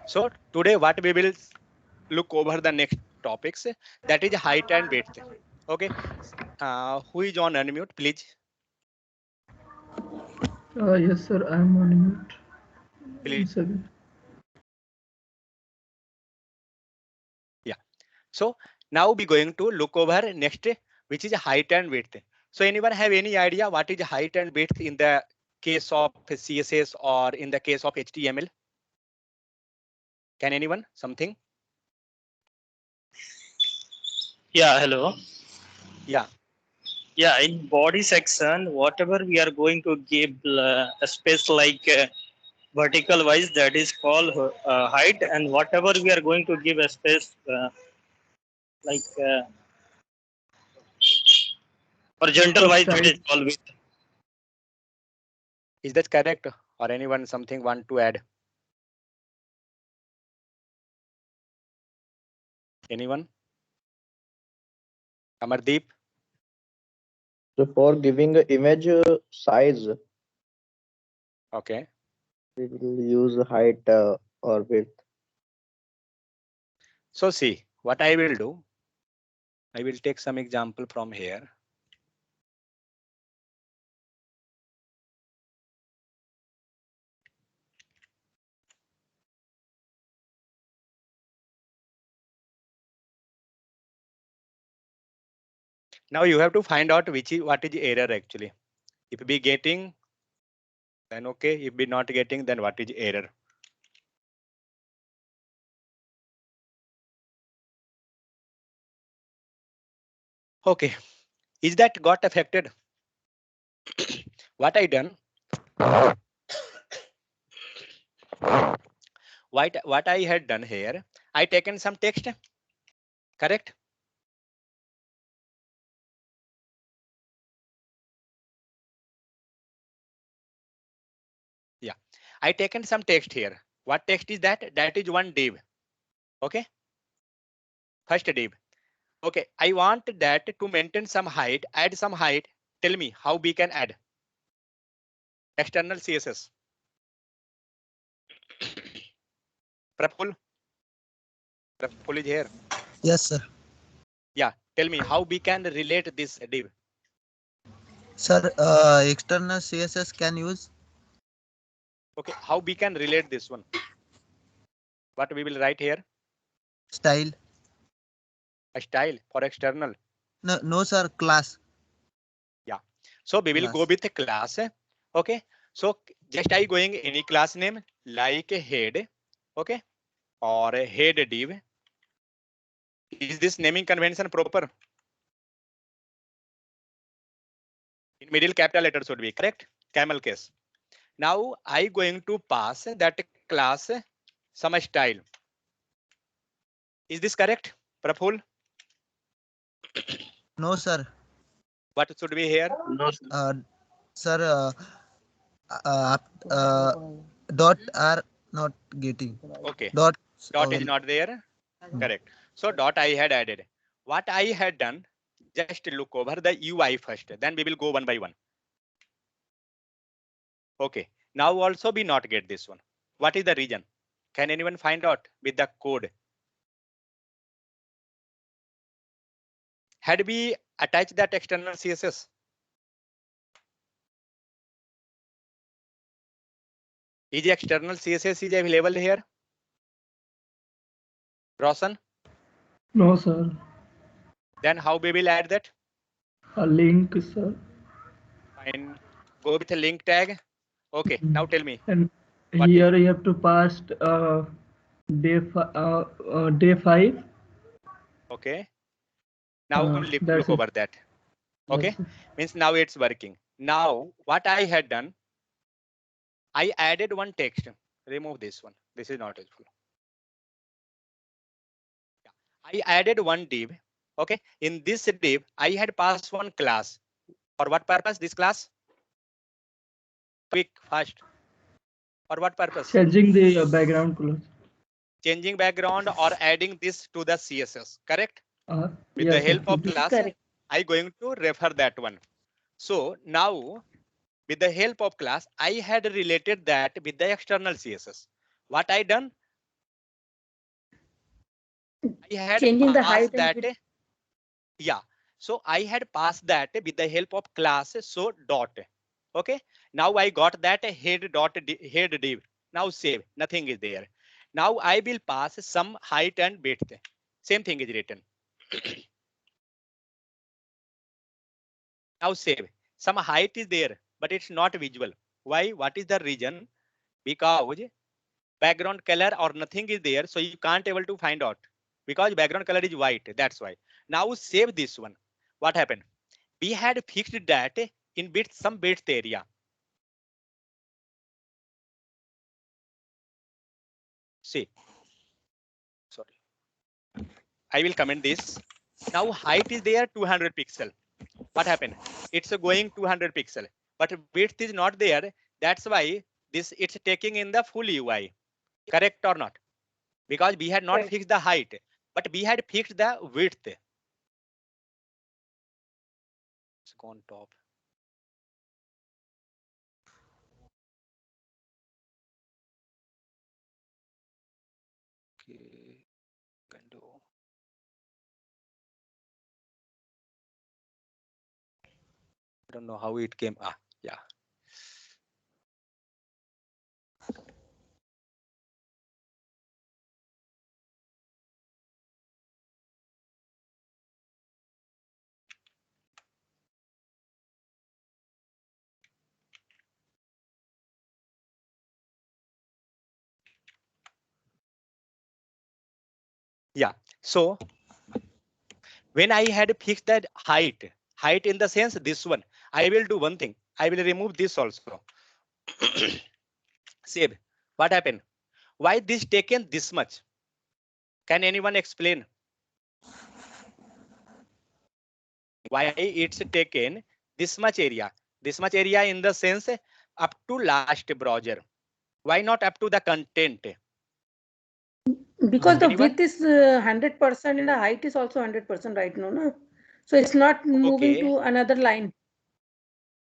So today what we will look over the next topics, that is height and width. Okay, who is on unmute, please? Yes, sir. I am on mute. Please. 1 second. Yeah. So now we going to look over next, which is height and width. So anyone have any idea what is height and width in the case of CSS or in the case of HTML? Can anyone something? Yeah, hello. Yeah. Yeah, in body section, whatever we are going to give a space like vertical wise, that is called height, and whatever we are going to give a space like horizontal For wise, that style. is called width. Is that correct? Or anyone something want to add? Anyone? Amardeep? So for giving a image size, Okay. we will use height or width. So see, what I will do, I will take some example from here. Now you have to find out what is the error actually. If we getting, then okay. If we not getting, then what is the error? Okay, is that got affected? What I done? What I had done here? I taken some text, correct? Yeah, I taken some text here. What text is that? That is one div. Okay, first div. Okay, I want that to maintain some height, add some height. Tell me how we can add external CSS. Praful is here. Yes, sir. Yeah, tell me how we can relate this div. Sir, external CSS can use Okay, how we can relate this one? What we will write here? style. A style for external. No, no, sir. Class. Yeah. So we will Class. go with a class. Okay. So just I going any class name like a head. Okay. Or a head div. Is this naming convention proper? In middle capital letter should be correct. Camel case. Now I going to pass that class some style. Is this correct, Praful? No, sir. What should be here? No, Sir, uh, uh, dot are not getting. Okay. Dot. Dot is not there. Correct. So dot I had added. What I had done, just look over the UI first. Then we will go one by one. Okay. Now also we not get this one. What is the reason? Can anyone find out with the code? Had we attached that external CSS? Is the external CSS is available here? Roshan? No, sir. Then how we will add that? A link, sir. Fine. Go with a link tag. Okay. Now tell me. And What here you have to pass day 5. Okay. Now look That's it. over that. Okay. That's it. Means now it's working. Now what I had done, I added one text. Remove this one. This is not useful. I added one div. Okay. In this div, I had passed one class. For what purpose? This class? Quick, fast. For what purpose? Changing the background colors. Changing background or adding this to the CSS. Correct? With the Yes, sir. help of class, I going to refer that one. So now with the help of class, I had related that with the external CSS. What I done? I had Changing the passed height and that. width. Yeah. So I had passed that with the help of class. So dot. Okay. Now I got that head dot head div. Now save. Nothing is there. Now I will pass some height and width. Same thing is written. Now save. Some height is there, but it's not visual. Why? What is the reason? Because background color or nothing is there, so you can't able to find out. Because background color is white. That's why. Now save this one. What happened? We had fixed that in some bits area. See. Sorry. I will comment this. Now height is there 200 pixel. What happened? It's going 200 pixel, but width is not there. That's why this it's taking in the full UI. Correct or not? Because we had not Right. fixed the height, but we had fixed the width. It's gone top. Okay, can do. I don't know how it came. Ah, yeah. Yeah. So when I had fixed that height in the sense this one, I will do one thing. I will remove this also. Save. What happened? Why this taken this much? Can anyone explain? Why it's taken this much area? This much area in the sense up to last browser. Why not up to the content? Because the Anyone? width is 100% and the height is also 100% right now, no? So it's not moving Okay. to another line.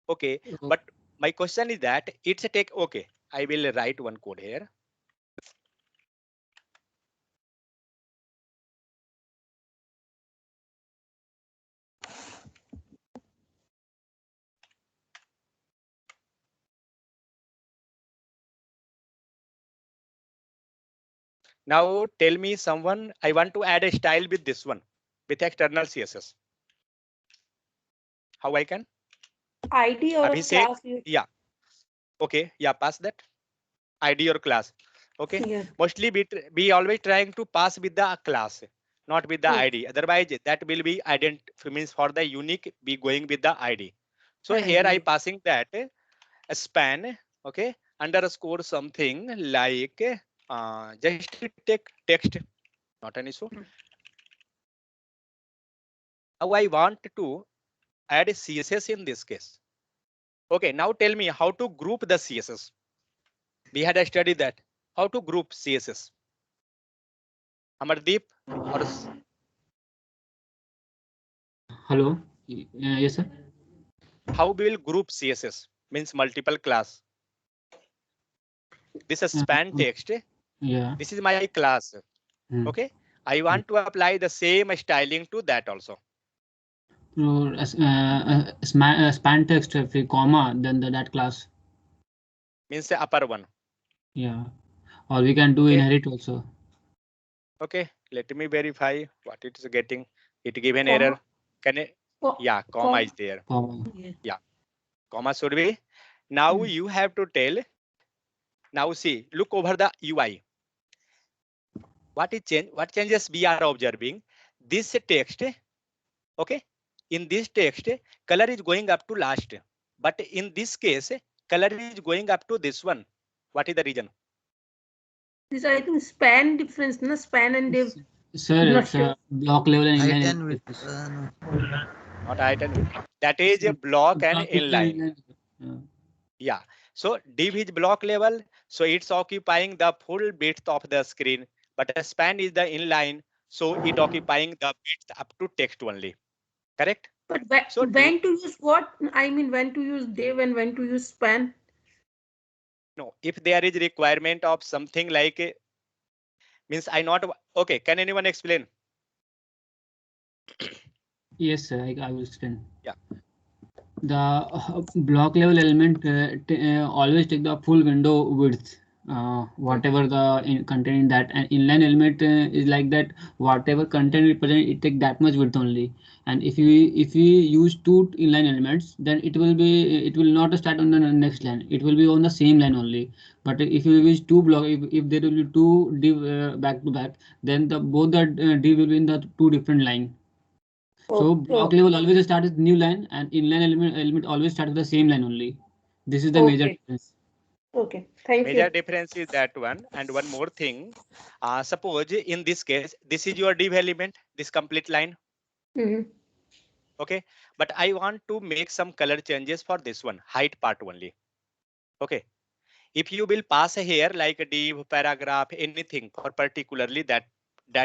Okay. But my question is that it's a take. Okay. I will write one code here. Now tell me someone, I want to add a style with this one, with external CSS. How I can? ID or a Abhishek, class. yeah. Okay, yeah, pass that. ID or class. Okay. Yeah. Mostly we always trying to pass with the class, not with the Okay. ID. Otherwise, that will be means for the unique, be going with the ID. So here I ID. passing that a span, okay, underscore something like just take text, not an issue. Now I want to add a CSS in this case. Okay, now tell me how to group the CSS. We had studied that. How to group CSS. Amardeep or Hello. Yes, sir. how we will group CSS means multiple class. This is span text. Yeah. This is my class. Okay. I want to apply the same styling to that also. So, span text if we comma then that class. Means the upper one. Yeah. Or we can do Okay. inherit also. Okay. Let me verify what it is getting. It give an Comma. error. Can it? Yeah, comma is there. Comma. Yeah. Comma should be. Now you have to tell. Now see, look over the UI. What is change? What changes we are observing? This text, okay. In this text, color is going up to last, but in this case, color is going up to this one. What is the reason? This I think span difference, no span and div. Sir, Not it's sure. block level and Height inline. and width. Not height and width. That is a block and inline. Yeah. So div is block level, so it's occupying the full width of the screen, but a span is the inline, so it occupying the width up to text only. Correct? But when, So when to use what? I mean, when to use div and when to use span? no, if there is requirement of something like means I not okay. Can anyone explain? Yes, sir, I will explain. Yeah. The block level element always take the full window width, whatever the content in that, and inline element is like that. Whatever content represent, it take that much width only. And if we use two inline elements, then it will not start on the next line. It will be on the same line only. But if you use two block, if there will be two div back to back, then the both the div will be in the two different line. So block level always start with new line, and inline element always start with the same line only. This is the major Okay. difference. Okay, thank Major you. difference is that one. And one more thing, suppose in this case, this is your div element, this complete line. Mhm. Okay, but I want to make some color changes for this one, height part only. Okay, if you will pass here like a div, paragraph, anything for particularly that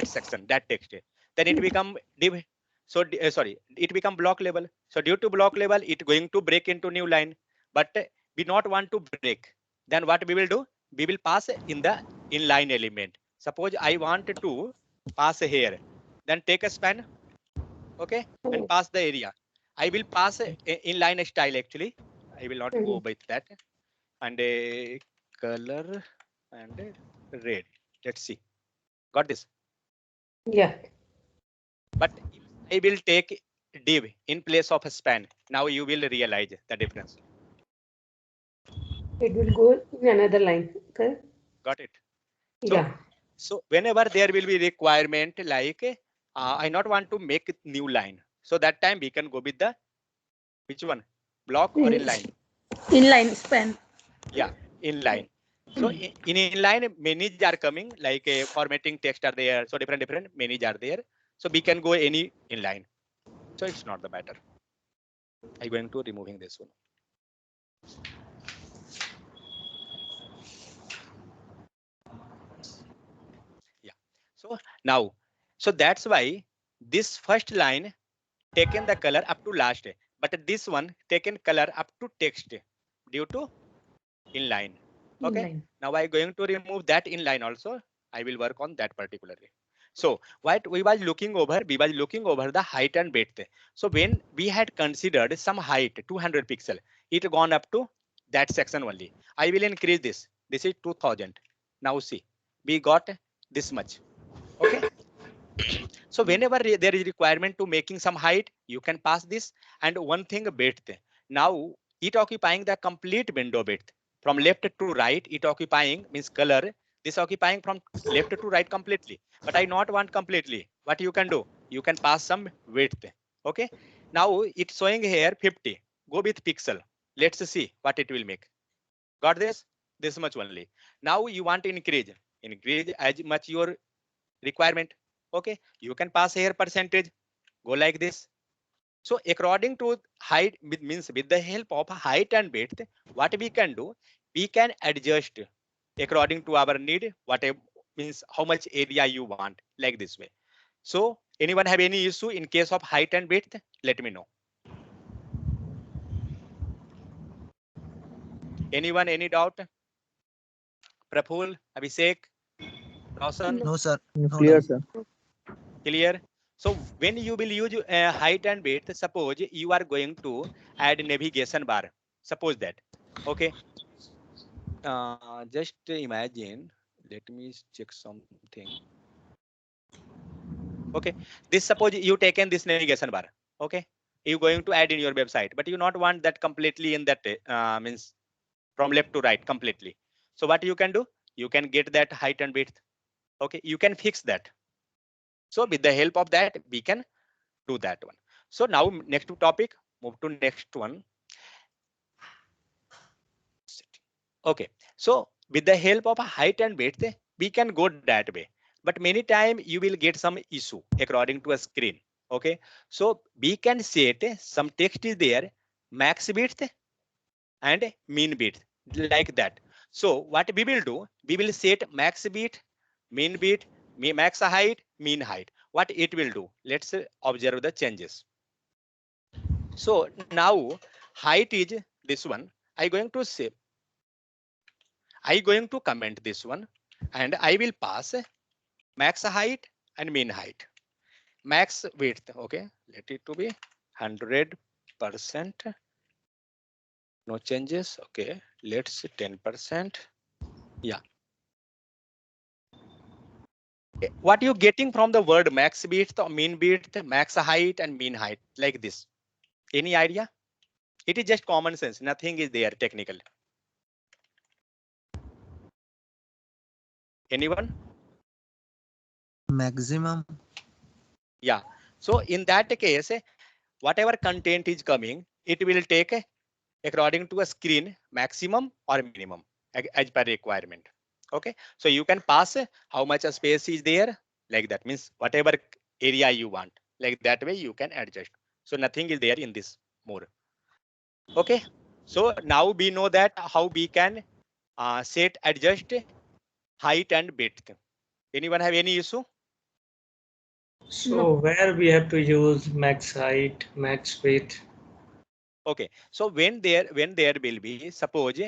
section, that text, then it become div. So sorry, it become block level. So due to block level, it going to break into new line. But we not want to break. Then what we will do? We will pass in the inline element. Suppose I want to pass here, then take a span. Okay, and pass the area. I will pass inline style actually. I will not go with that. And a color and a red. Let's see. Got this? Yeah. But if I will take div in place of a span, now you will realize the difference. It will go in another line. Okay. Got it? So, Yeah. so whenever there will be requirement like I not want to make it new line. So that time we can go with the which one? Block or inline? Inline span. Yeah, inline. So in inline, menus are coming like a formatting text are there. So different menus are there. So we can go any inline. So it's not the matter. I'm going to removing this one. Yeah. So now, so that's why this first line taken the color up to last, but this one taken color up to text due to inline. Okay. Inline. Now I'm going to remove that inline also. I will work on that particularly. So what we was looking over the height and width. So when we had considered some height 200 pixel, it gone up to that section only. I will increase this. This is 2000. Now see, we got this much. Okay. So whenever there is requirement to making some height, you can pass this. And one thing width. Now it occupying the complete window width. From left to right, it occupying means color. This occupying from left to right completely. But I not want completely. What you can do? You can pass some width. Okay. Now it's showing here 50. Go with pixel. Let's see what it will make. Got this? This much only. Now you want to increase as much your requirement. Okay, you can pass here percentage, go like this. So according to height means with the help of height and width, what we can do, we can adjust according to our need, whatever means how much area you want, like this way. So anyone have any issue in case of height and width? Let me know. Anyone, any doubt? Praful, Abhishek, Roshan? No, sir. No Clear, doubt. sir. Clear? So when you will use height and width, suppose you are going to add navigation bar. Suppose that. Okay. Just imagine. Let me check something. Okay. This suppose you taken this navigation bar. Okay. You going to add in your website, but you not want that completely in that means from left to right completely. So what you can do? You can get that height and width. Okay. You can fix that. So with the help of that, we can do that one. So now next topic, move to next one. Okay, so with the help of a height and width, we can go that way. But many times you will get some issue according to a screen. Okay, so we can set some text is there, max width and mean width like that. So what we will do, we will set max width, max height, mean height. What it will do? Let's observe the changes. So now height is this one. I going to say, I going to comment this one, and I will pass max height and mean height. Max width, okay, let it to be 100%. No changes, okay, let's 10%. Yeah. What you getting from the word max width or mean width, max height and mean height, like this? Any idea? It is just common sense, nothing is there technical. Anyone? Maximum. Yeah. So in that case, whatever content is coming, it will take according to a screen maximum or minimum as per requirement. Okay. So you can pass how much a space is there, like that means whatever area you want, like that way you can adjust. So nothing is there in this more. Okay. So now we know that how we can set adjust height and width. Anyone have any issue? So where we have to use max height, max width? Okay, so when there will be, suppose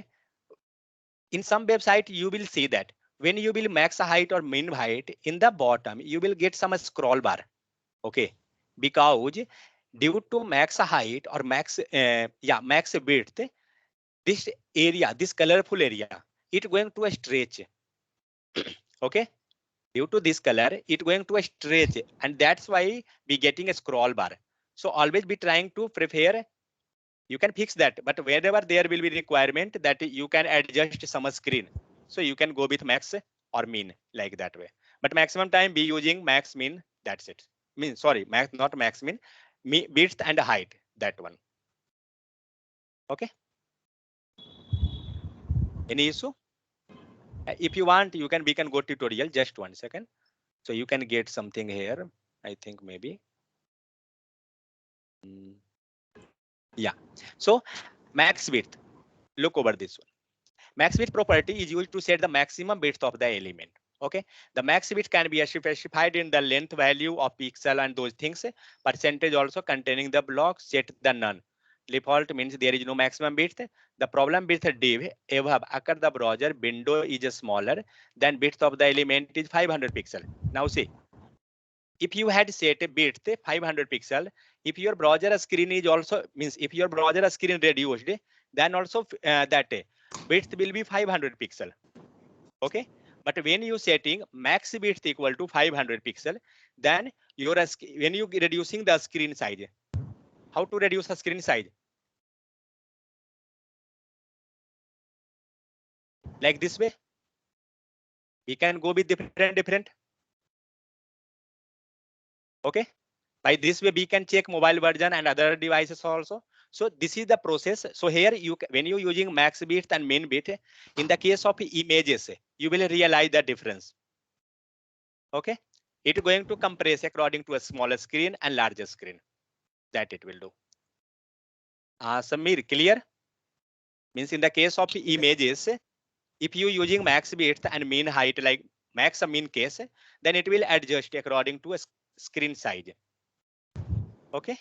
in some website you will see that when you will max height or min height, in the bottom you will get some scroll bar. Okay, because due to max height or max max width, this area, this colorful area, it going to stretch. Okay, due to this color, it going to stretch, and that's why we getting a scroll bar. So always be trying to prepare. You can fix that, but wherever there will be requirement that you can adjust some screen, so you can go with max or mean, like that way. But maximum time be using max mean, that's it. Mean, sorry, max, not max mean, width and height, that one. Okay, any issue? If you want, you can, we can go tutorial, just 1 second, so you can get something here. I think maybe yeah. So max width, look over this one. Max width property is used to set the maximum width of the element. Okay, the max width can be specified in the length value of pixel and those things. Percentage also containing the block, set the none. Default means there is no maximum width. The problem with div above occur the browser window is smaller than width of the element is 500 pixel. Now see, if you had set a width 500 pixel, if your browser screen is also means if your browser screen reduced, then also that width will be 500 pixel. Okay, but when you setting max width equal to 500 pixel, then your when you reducing the screen size, how to reduce the screen size? Like this way, we can go with different. Okay, by this way we can check mobile version and other devices also. So this is the process. So here you when you using max width and min width, in the case of images, you will realize the difference. Okay, it going to compress according to a smaller screen and larger screen, that it will do. Samir, clear? Means in the case of images, if you using max width and mean height, like max and mean case, then it will adjust according to a screen size. Okay,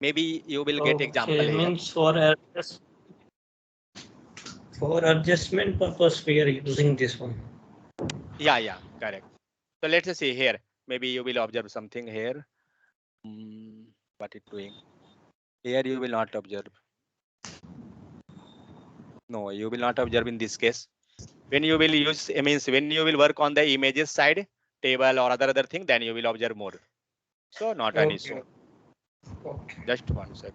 maybe you will get example here. Means for adjustment purpose we are using this one. Yeah, correct. So let's see here. Maybe you will observe something here. What it doing? Here you will not observe. No, you will not observe in this case. When you will use, it means when you will work on the images side, table or other thing, then you will observe more. So not an issue. Okay. Just 1 second.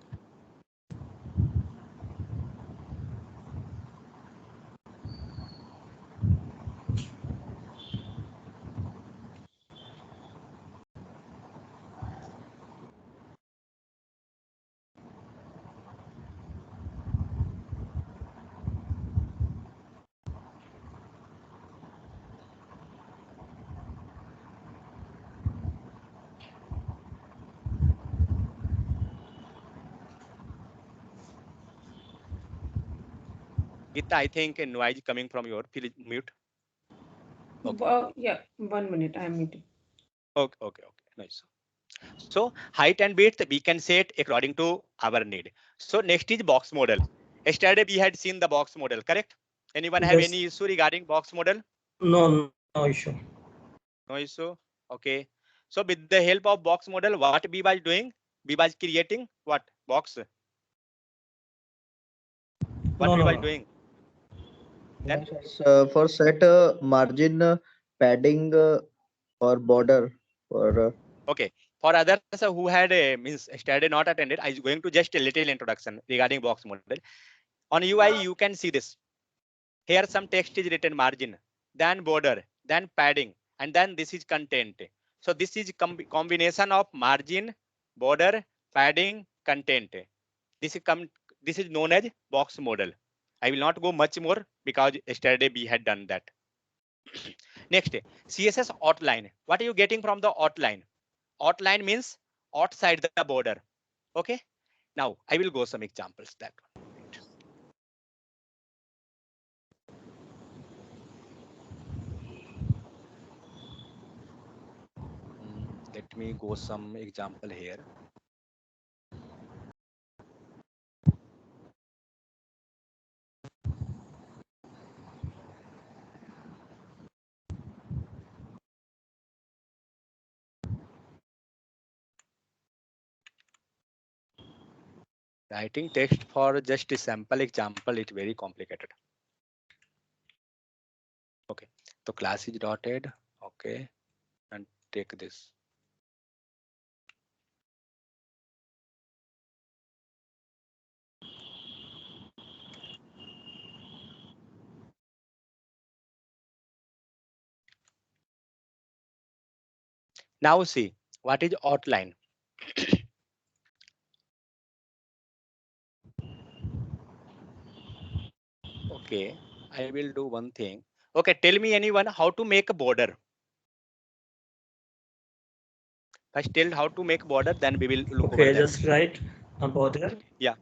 Gita, I think a noise coming from your, please mute. Okay. Yeah, 1 minute, I am muting. Okay, nice. So height and width we can set according to our need. So next is box model. Yesterday we had seen the box model, correct? Anyone have Yes. any issue regarding box model? No issue. No issue. Okay. So with the help of box model, what we was doing? We was creating what box? What we was doing? Then For set margin, padding or border for okay. For others who had means study not attended, I is going to just a little introduction regarding box model. On UI, you can see this. Here some text is written margin, then border, then padding, and then this is content. So this is combination of margin, border, padding, content. This is known as box model. I will not go much more because yesterday we had done that. Next, CSS outline. What are you getting from the outline? Outline means outside the border. Okay. Now I will go some examples that one. Let me go some example here. Writing text for just a sample example, it's very complicated. Okay, so class is dotted. Okay, and take this. Now see what is outline. Okay, I will do one thing. Okay, tell me anyone how to make a border. First tell how to make border, then we will look over Okay, that. just write a border. Yeah.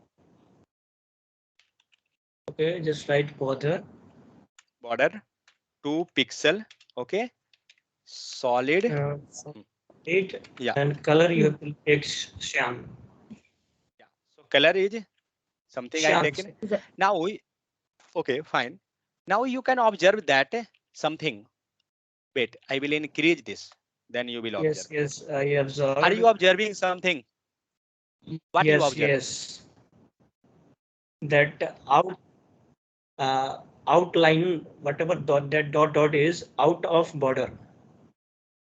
Okay, just write border. Border 2 pixel. Okay, solid. It Yeah. and color you have to take sham. Yeah. So color is something I Sham. taken. Now okay, fine. Now you can observe that something. Wait, I will increase this. Then you will observe. Yes, I observed. Are you observing something? What you observe? Yes. That outline, whatever dot is out of border.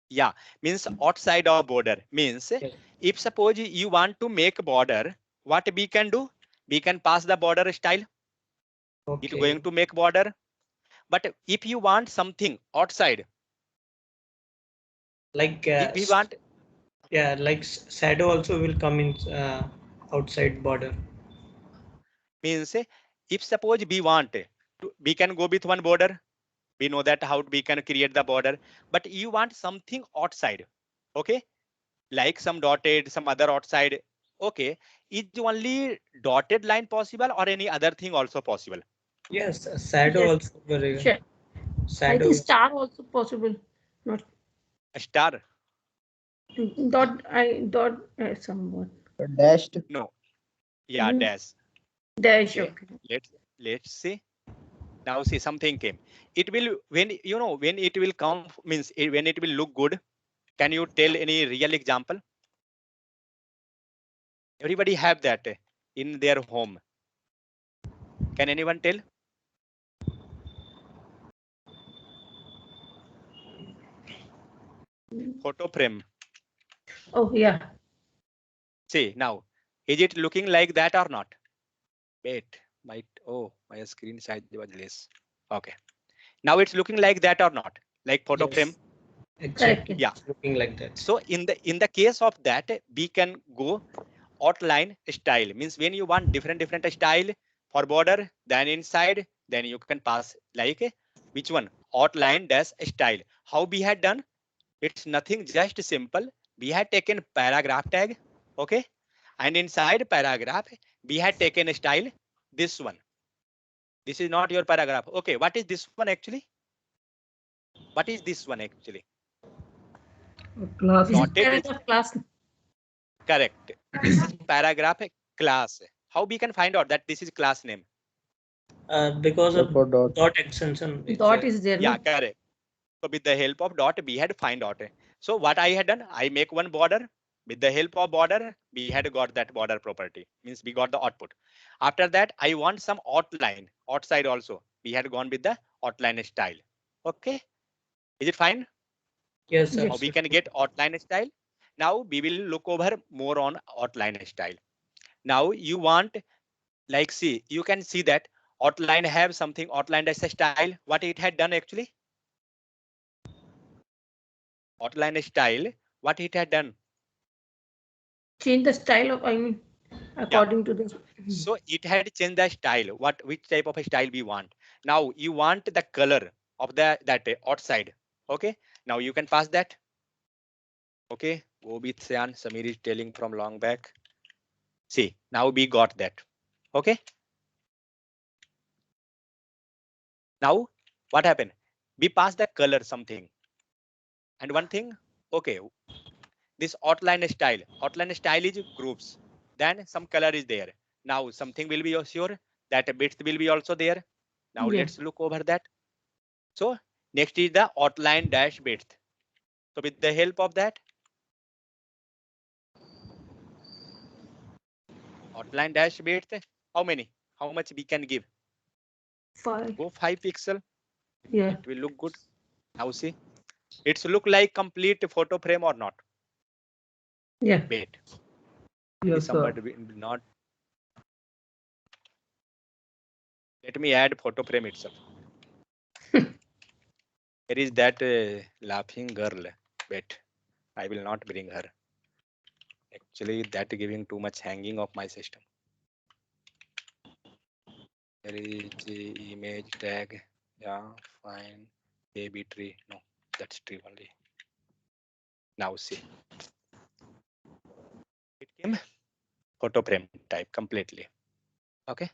Yeah, means outside of border. Means if suppose you want to make border, what we can do? We can pass the border style. Okay. It's going to make border. But if you want something outside, like if we want, yeah, like shadow also will come in outside border. means if suppose we want to, we can go with one border. We know that how we can create the border, but you want something outside. Okay, like some dotted, some other outside. Okay, is only dotted line possible or any other thing also possible? Yes, shadow Yes. also very Sure. I shadow. think star also possible. Not A star? dot somewhat. dashed. No. Yeah, dash. Dash. Okay. Okay. Let's see. Now see something came. It will when you know when it will come means when it will look good. Can you tell any real example? Everybody have that in their home. Can anyone tell? Photo frame. Oh yeah. See now, is it looking like that or not? Wait, my screen size was less. Okay. Now it's looking like that or not? Like photo frame? Exactly. Yeah. It's looking like that. So in the case of that, we can go outline style. Means when you want different style for border, then inside, then you can pass like which one? Outline dash style. How we had done? It's nothing, just simple. We had taken paragraph tag, okay, and inside paragraph we had taken a style. This one. This is not your paragraph. Okay, what is this one actually? What is this one actually? Class. Dotted is Paragraph class. Correct. This is paragraph class. How we can find out that this is class name? Because So of for dot. dot extension. Dot is there. Yeah, No? correct. So with the help of dot, we had find out. So what I had done, I make one border. With the help of border, we had got that border property. Means we got the output. After that, I want some outline outside also. We had gone with the outline style. Okay, is it fine? Yes, sir. Yes. How we can get outline style? Now we will look over more on outline style. Now you want, like, see, you can see that outline have something outlined as a style. What it had done actually? Outline style, what it had done? Change the style of, I mean, according to the. So it had changed the style. Which type of a style we want? Now you want the color of that outside. Okay. Now you can pass that. Okay. Gobit Syan, Samir is telling from long back. See, now we got that. Okay. Now what happened? We pass the color something. And one thing, okay, this outline style is groups. Then some color is there. Now something will be sure that bits will be also there. Now Yeah. let's look over that. So next is the outline dash width. So with the help of that, outline dash width, how many? How much we can give? 5. Go 5 pixel. Yeah. It will look good. Now see, it's look like complete photo frame or not? Yeah. Wait, Yes, sir. somebody will not. Let me add photo frame itself. There is that laughing girl. Wait, I will not bring her. Actually, that giving too much hanging of my system. There is the image tag. Yeah, fine. Baby tree. No, that's tree only. Now see. It came photo frame type completely. Okay.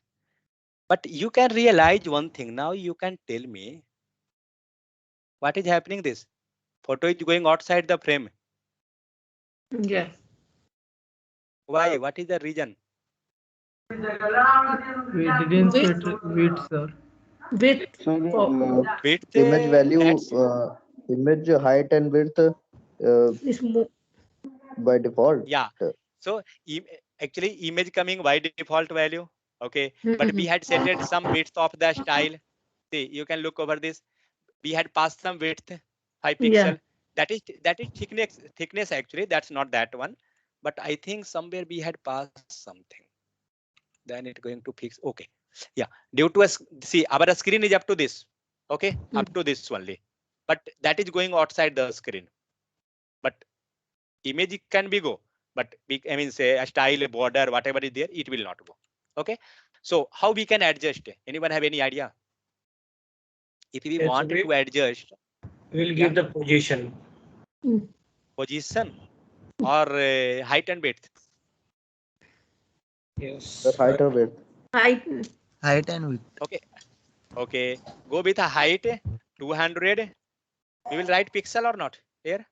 But you can realize one thing. Now you can tell me what is happening this. Photo is going outside the frame. Yeah. Why? What is the reason? We didn't set width, sir. With. So Width, image value, that's image height and width This by default. yeah. So actually image coming by default value. Okay. But we had set it some width of the style. See, you can look over this. We had passed some width, 5 pixel. Yeah. That is thickness actually. That's not that one. But I think somewhere we had passed something. Then it going to fix. Okay. Yeah. Due to us, see, our screen is up to this. Okay. Up to this only. But that is going outside the screen. But image can be go. But I mean, say a style, border, whatever is there, it will not go. Okay. So how we can adjust? Anyone have any idea? If we Yes, want we- to adjust, We'll give the position. position or height and width. Yes. The height or width. height. Height and width. Okay. Okay. Go with a height 200. We will write pixel or not here.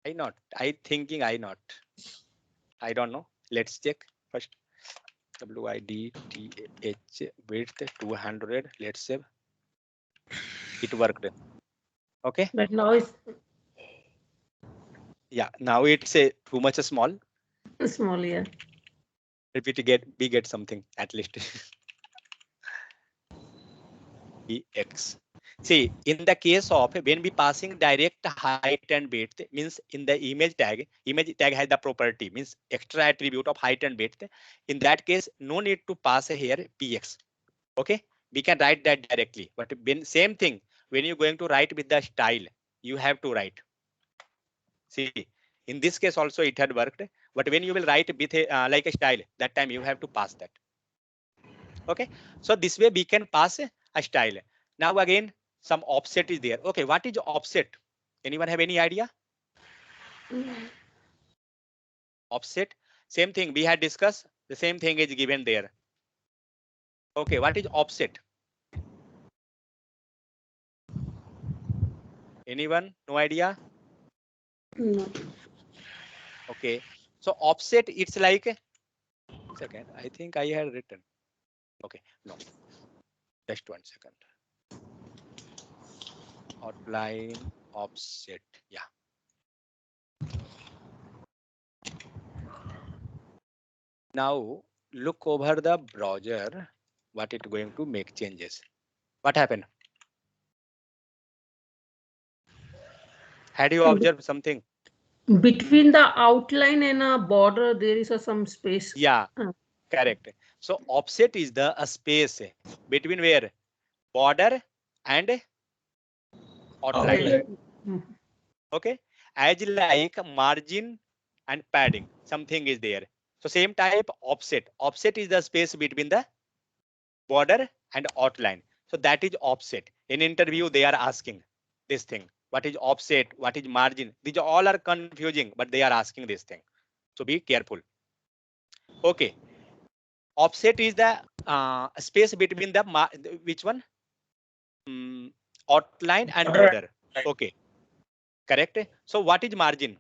I not. I thinking I not. I don't know. Let's check first. WIDTH width 200. Let's save. It worked. Okay. But now it's Yeah. Now it's a too much small. small. Yeah. If we get something at least. EX. See, in the case of when we passing direct height and width, means in the image tag has the property, means extra attribute of height and width. In that case, no need to pass here PX. Okay, we can write that directly. But when same thing, when you're going to write with the style, you have to write. See, in this case also it had worked. But when you will write with a, like a style, that time you have to pass that. Okay, so this way we can pass a style. Now again, some offset is there. Okay, what is offset? Anyone have any idea? Offset, same thing we had discussed. The same thing is given there. Okay, what is offset? Anyone? No idea? No. Okay, so offset, it's like, second, I think I had written. Okay, no, just 1 second. Outline, offset, yeah. Now look over the browser, what it going to make changes. What happened? Had you observed something? Between the outline and a border, there is some space. Yeah, correct. So offset is the space between where? Border and outline. Okay, as like margin and padding, something is there. So same type offset. Offset is the space between the border and outline. So that is offset. In interview, they are asking this thing. What is offset? What is margin? These all are confusing, but they are asking this thing. So be careful. Okay. Offset is the space between the which one? Outline and border. Okay. Correct. So what is margin?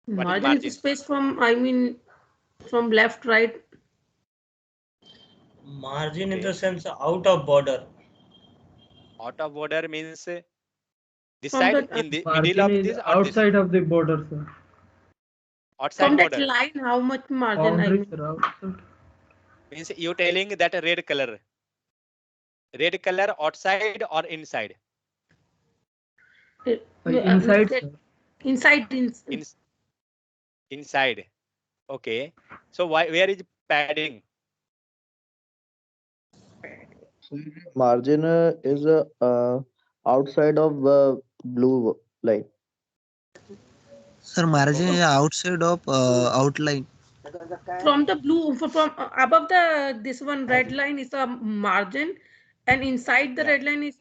Margin is space from, I mean, from left, right. Margin in the sense out of border. Out of border means this From side, the, in the middle Margin of is this or outside this? of the border, sir. Outside from that border line, how much margin? I Boundaries mean, are outside. means you telling that red color outside or inside? Inside, sir. inside. Inside. Okay. So where is padding? Margin is outside of blue line. Sir, margin is outside of outline. From the blue, from above the this one red line is a margin, and inside the Yeah. red line is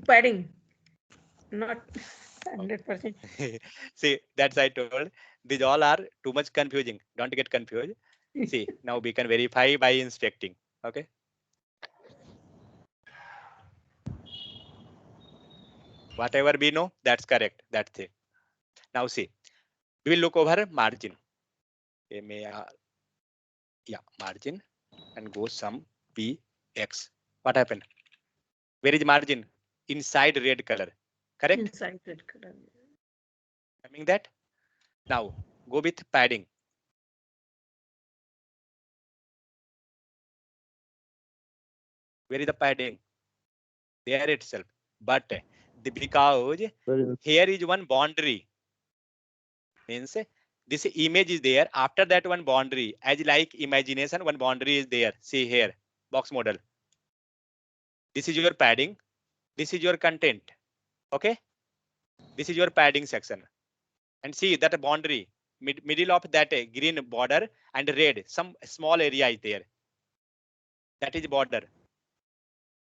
padding. Not 100%. See, that's I told. These all are too much confusing. Don't get confused. See, now we can verify by inspecting. Okay. Whatever we know, that's correct. That's it. Now see, we will look over margin. Yeah, margin and go some px. What happened? Where is margin? Inside red color. Correct? Inside red color. Coming that. Now go with padding. Where is the padding? There itself. But because here is one boundary. Means this image is there. After that one boundary, as like imagination, one boundary is there. See here, box model. This is your padding. This is your content. Okay. This is your padding section. And see that boundary, middle of that green border and red, some small area is there. That is border.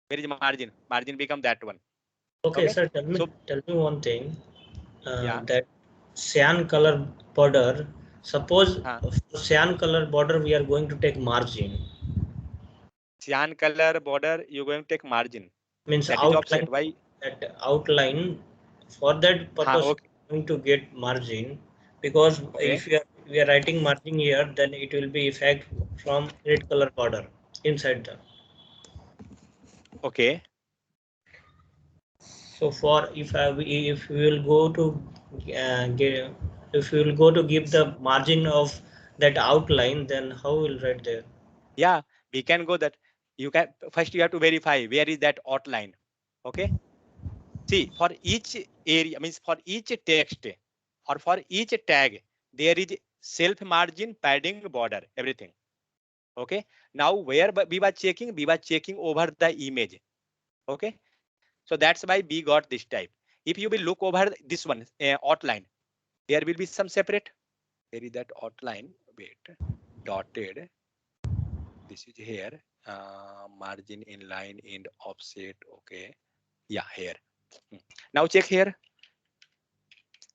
Where is margin? Margin become that one. Okay, Okay. sir, tell me one thing. Yeah. That cyan color border, suppose for cyan color border we are going to take margin. Cyan color border, you're going to take margin. Means that outline. is offset. Why? That outline, for that purpose Okay. going to get margin, because if we are writing margin here, then it will be effect from red color border inside the. Okay. So for if we will go to if we will go to give the margin of that outline, then how will write there? Yeah, we can go that. You can first you have to verify where is that outline. Okay. See, for each area, means for each text or for each tag, there is self margin, padding, border, everything. Okay. Now where we were checking over the image. Okay. So that's why we got this type. If you will look over this one outline, there will be some separate. There is that outline. Wait, dotted. This is here. Margin, inline, and offset. Okay. Yeah, here. Now check here.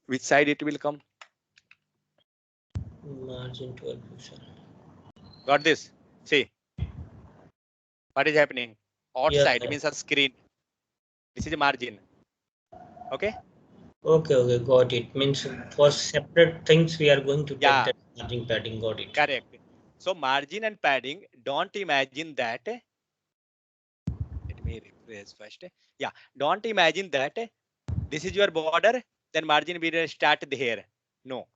Which side it will come? Margin 12%. Got this? See. What is happening? Outside Yes, means a screen. This is a margin. Okay. Okay, got it. Means for separate things we are going to take Yeah. that margin padding. Got it. Correct. So margin and padding, don't imagine that. Let me rephrase first. Yeah, don't imagine that this is your border, then margin will start here. No.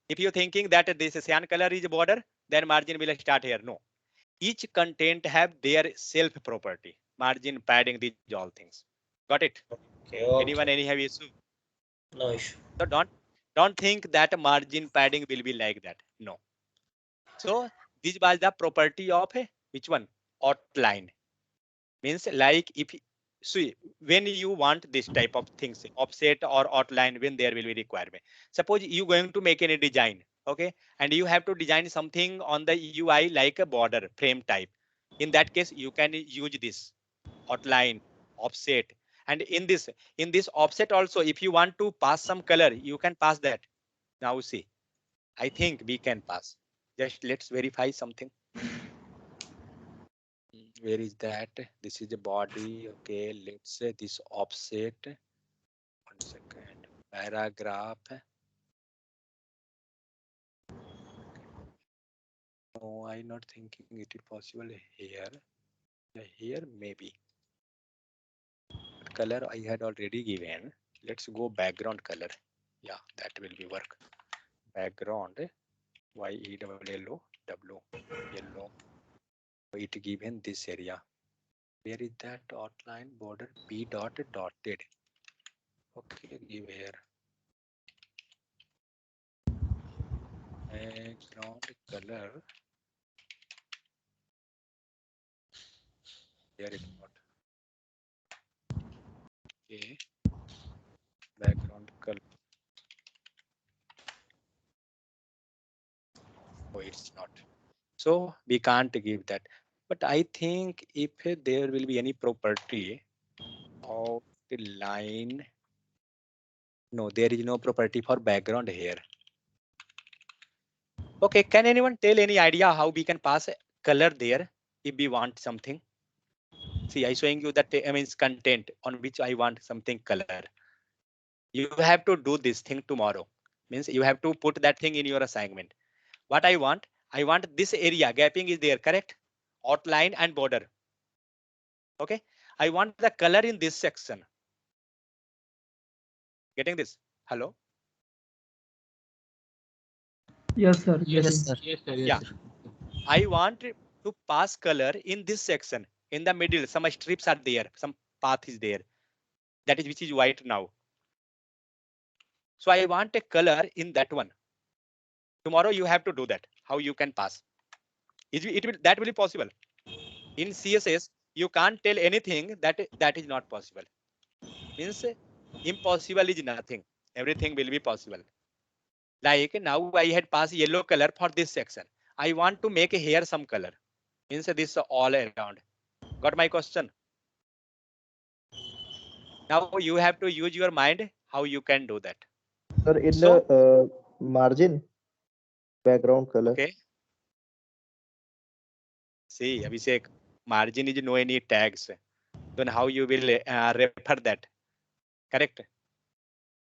If you're thinking that this cyan color is border, then margin will start here. No. Each content have their self property. Margin, padding, these all things. Got it? Okay, Anyone okay. any have issue? No issue. So don't think that margin padding will be like that. No. So this was the property of which one? Outline. Means like if see when you want this type of things, offset or outline, when there will be requirement. Suppose you going to make any design, okay, and you have to design something on the UI like a border frame type. In that case, you can use this outline, offset, and in this offset also, if you want to pass some color, you can pass that. Now see, I think we can pass. Just let's verify something. Where is that? This is the body. Okay, let's say this offset. 1 second. Paragraph. No, I'm not thinking it is possible here. Yeah, here maybe. But color I had already given. Let's go background color. Yeah, that will be work. Background. YELLOW. Yellow. It given this area. Where is that outline border? P dot dotted. Okay, give here. Background color. There it got. Okay. Background color. Oh, it's not. So we can't give that. But I think if there will be any property of the line, no, there is no property for background here. Okay, can anyone tell any idea how we can pass a color there if we want something? See, I showing you that means content on which I want something color. You have to do this thing tomorrow. Means you have to put that thing in your assignment. What I want this area gapping is there, correct? Outline and border. Okay, I want the color in this section. Getting this? Hello? Yes, sir. Yes, Getting. sir. Yes, sir. Yes, Yeah. sir. I want to pass color in this section. In the middle, some strips are there, some path is there. That is which is white now. So I want a color in that one. Tomorrow you have to do that. How you can pass? That will be possible. In CSS, you can't tell anything that is not possible. Means impossible is nothing. Everything will be possible. Like now I had passed yellow color for this section. I want to make here some color. Means this all around. Got my question? Now you have to use your mind how you can do that. Sir, in So, the margin, background color. okay. See, Abhishek, margin is no any tags. Then how you will refer that? Correct.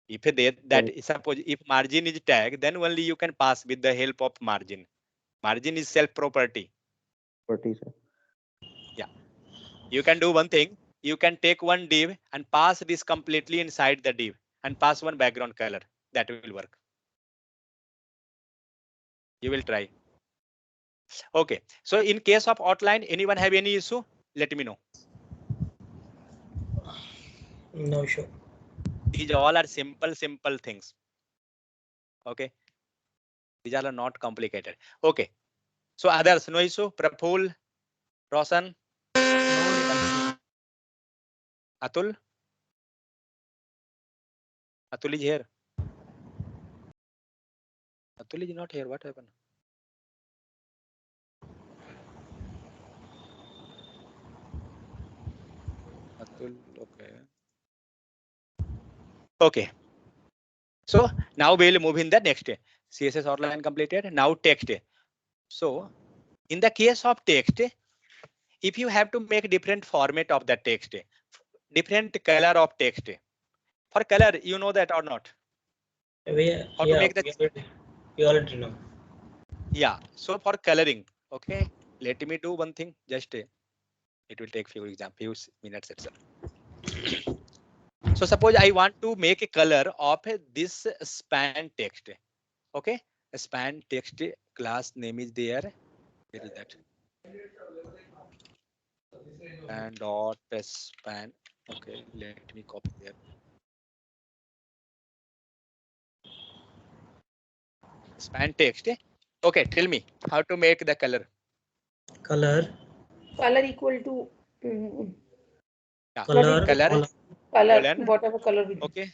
If that suppose if margin is tag, then only you can pass with the help of margin. Margin is self property. Property, sir. Yeah. You can do one thing. You can take one div and pass this completely inside the div and pass one background color. That will work. You will try. Okay. So in case of outline, anyone have any issue? Let me know. No issue. These all are simple things. Okay. These all are not complicated. Okay. So others, no issue. Praful, Roshan, Atul. Atul is here. Atul is not here. What happened? Atul, okay. Okay. So now we'll move in the next CSS outline completed. Now text. So in the case of text, if you have to make different format of the text, different color of text, For color, you know that or not? How to make that? We already know. Yeah. So for coloring, okay. Let me do one thing. Just it will take few minutes itself. So suppose I want to make a color of this span text. Okay, a span text class name is there. Where is that? And dot span. Okay, let me copy there. Span text. Okay, tell me how to make the color. Color. Color equal to Yeah. Color. Color. color, whatever color we do. Okay.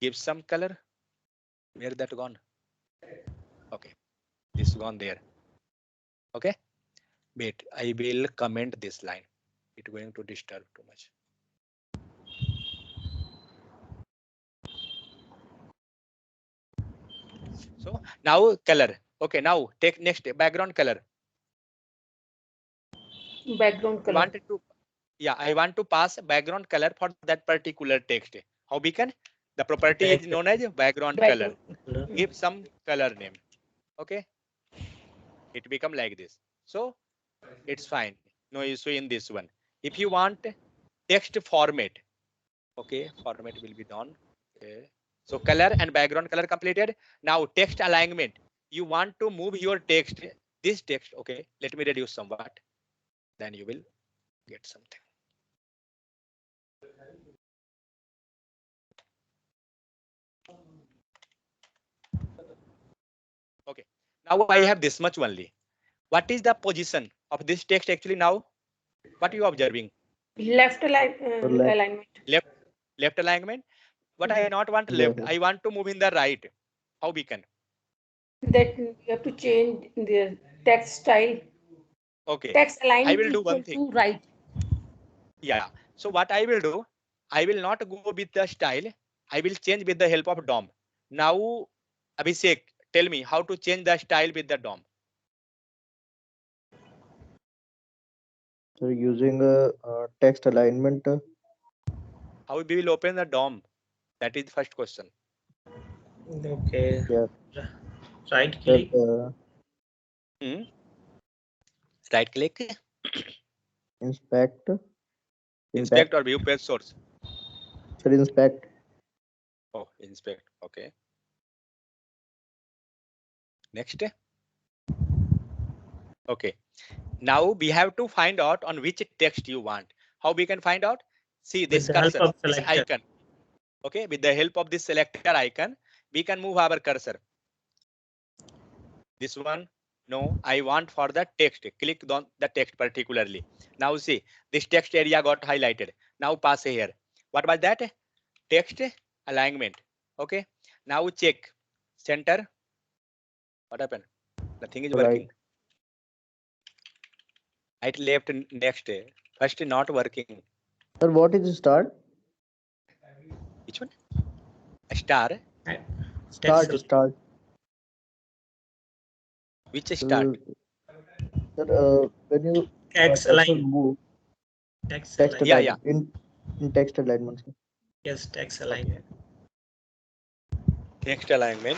Give some color. Where that gone? Okay, this gone there. Okay. Wait, I will comment this line. It's going to disturb too much. So now color. Okay, now take next background color. Background color. I want to pass background color for that particular text. How we can? The property is known as background color. Give some color name. Okay. It become like this. So it's fine. No issue in this one. If you want text format, okay, format will be done. Okay. So color and background color completed. Now text alignment. You want to move your text, this text. Okay, let me reduce somewhat. Then you will get something. Okay, now I have this much only. What is the position of this text actually now? What are you observing? Left alignment. Left alignment. What I not want left, I want to move in the right. How we can? That you have to change the text style. Okay. Text alignment I will do one equal thing. to right. Yeah. So what I will do, I will not go with the style. I will change with the help of DOM. Now, Abhishek, tell me how to change the style with the DOM. So using a text alignment. How we will open the DOM? That is the first question. Okay. Yeah. Right click. Right click. Inspect. Inspect or view page source. Sir, inspect. Oh, inspect. Okay. Next. Okay. Now we have to find out on which text you want. How we can find out? See this cursor, this icon. Okay, with the help of this selector icon, we can move our cursor. This one, no, I want for the text. Click on the text particularly. Now see, this text area got highlighted. Now pass here. What was that? Text alignment. Okay. Now check center. What happened? Nothing is working. Right, left, next. First not working. Sir, what is start? Which one? A star. Start. Which start? Sir, when you Text align. move. Text Text align. alignment. In text alignment. Sir. Yes, text alignment. Text alignment.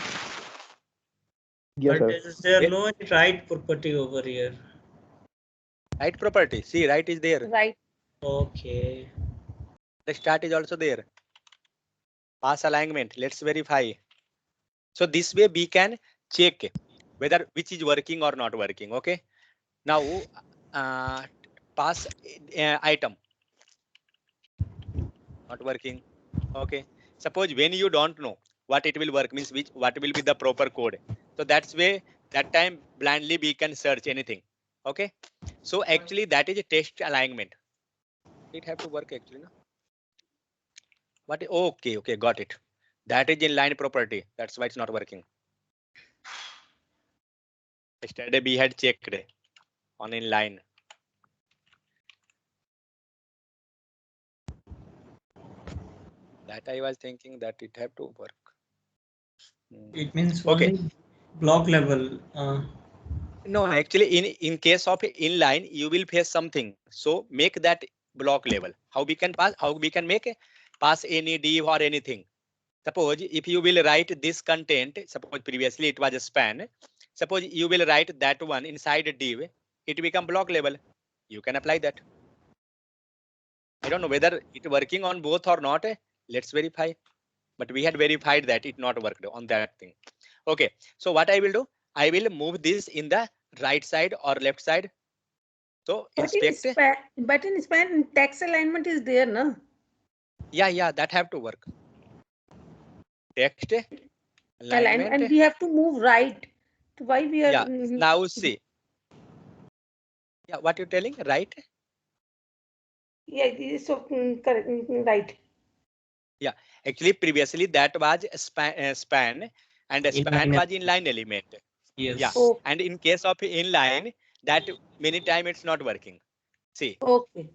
Yes, But sir. is there no right property over here? Right property. See, right is there. Right. Okay. The start is also there. Pass alignment. Let's verify. So this way we can check whether which is working or not working. Okay. Now pass item. Not working. Okay. Suppose when you don't know what it will work, means what will be the proper code. So that's way that time blindly we can search anything. Okay. So actually that is a text alignment. It have to work actually. No? But okay, got it. That is inline property. That's why it's not working. Yesterday we had checked on inline. That I was thinking that it have to work. It means only block level. No, actually in case of inline, you will face something. So make that block level. How we can pass? How we can make pass any div or anything. Suppose if you will write this content, suppose previously it was a span. Suppose you will write that one inside a div, it become block level. You can apply that. I don't know whether it working on both or not. Let's verify. But we had verified that it not worked on that thing. Okay, so what I will do, I will move this in the right side or left side. So inspect. But in span, text alignment is there, no? Yeah, that have to work. Text alignment. And we have to move right. So why we are? Yeah. Now see. Yeah, what you telling? Right? Yeah, so correct, right. Yeah, actually previously that was a span and a span was inline element. Yes. Yeah, Oh, and in case of inline, that many time it's not working. See, okay.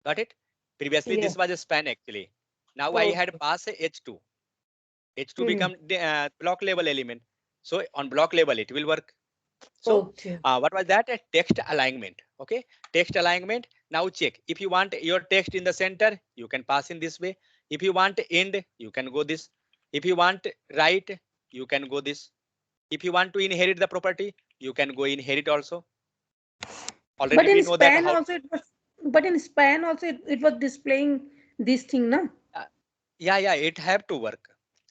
got it? Previously Yeah. this was a span actually. Now I had Okay. pass H2. H2 Hmm. become the block level element. So on block level it will work. So Okay. what was that? A text alignment. Okay, text alignment. Now check. If you want your text in the center, you can pass in this way. If you want end, you can go this. If you want right, you can go this. If you want to inherit the property, you can go inherit also. But Already we in know that span how. also it was. But in span also it was displaying this thing, no? Yeah, it have to work.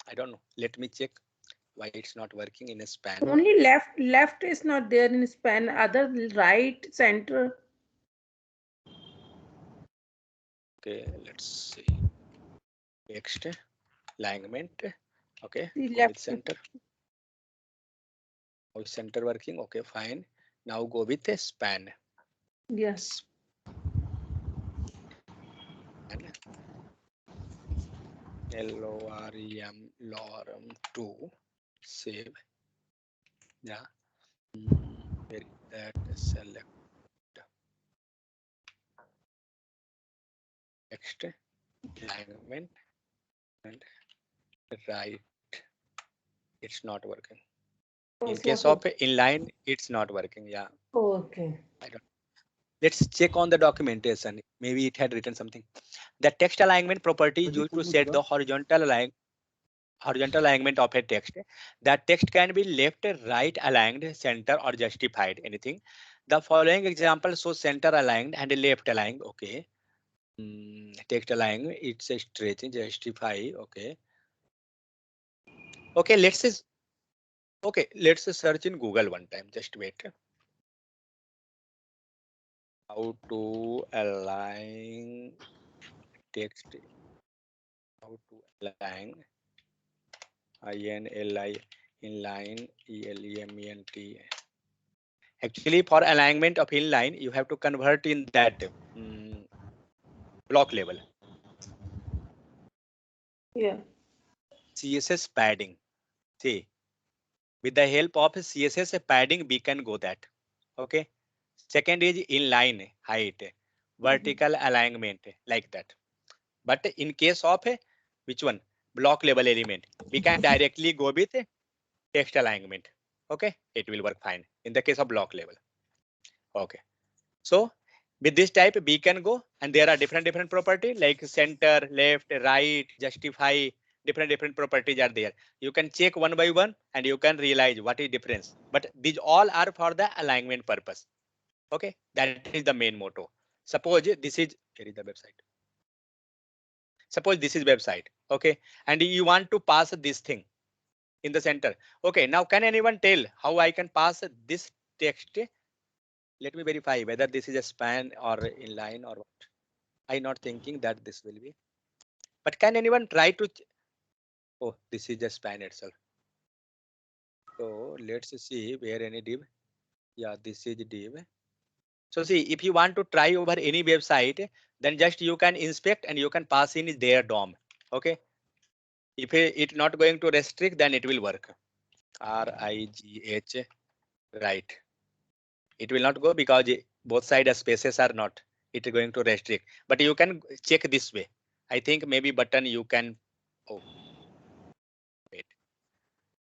I don't know. Let me check why it's not working in a span. Only left is not there in span. Other right, center. Okay, let's see. Text alignment. Okay, The go with left. center. Oh, center working. Okay, fine. Now go with a span. Yes. LOREM lorem 2 save. Yeah. Where is that? Select text alignment and right. It's not working. Oh, In it's case not of inline, it's not working. Yeah. okay. I don't. Let's check on the documentation. Maybe it had written something. The text alignment property is used to set the horizontal alignment of a text. That text can be left, right aligned, center or justified. Anything. The following example shows center aligned and left aligned. Okay. Text aligned. It's a stretching justify. Okay. Okay. Let's search in Google one time. Just wait. How to align text? How to align? INLI inline ELEMENT. Actually, for alignment of inline, you have to convert in that block level. Yeah. CSS padding. See, with the help of CSS padding, we can go that. Okay. Second is inline height, vertical alignment like that. But in case of which one? Block level element, we can directly go with text alignment. Okay, it will work fine in the case of block level. Okay, so with this type we can go, and there are different property like center, left, right, justify. Different properties are there. You can check one by one and you can realize what is difference. But these all are for the alignment purpose. Okay, that is the main motto. Suppose this is, here is the website. Suppose this is website. Okay, and you want to pass this thing in the center. Okay, now can anyone tell how I can pass this text? Let me verify whether this is a span or inline or what. I'm not thinking that this will be. But can anyone try to? Oh, this is a span itself. So let's see where any div. Yeah, this is div. So see, if you want to try over any website, then just you can inspect and you can pass in their DOM. Okay. If it's not going to restrict, then it will work. RIGH, right. It will not go because both side spaces are not. It is going to restrict. But you can check this way. I think maybe button you can. Oh, wait.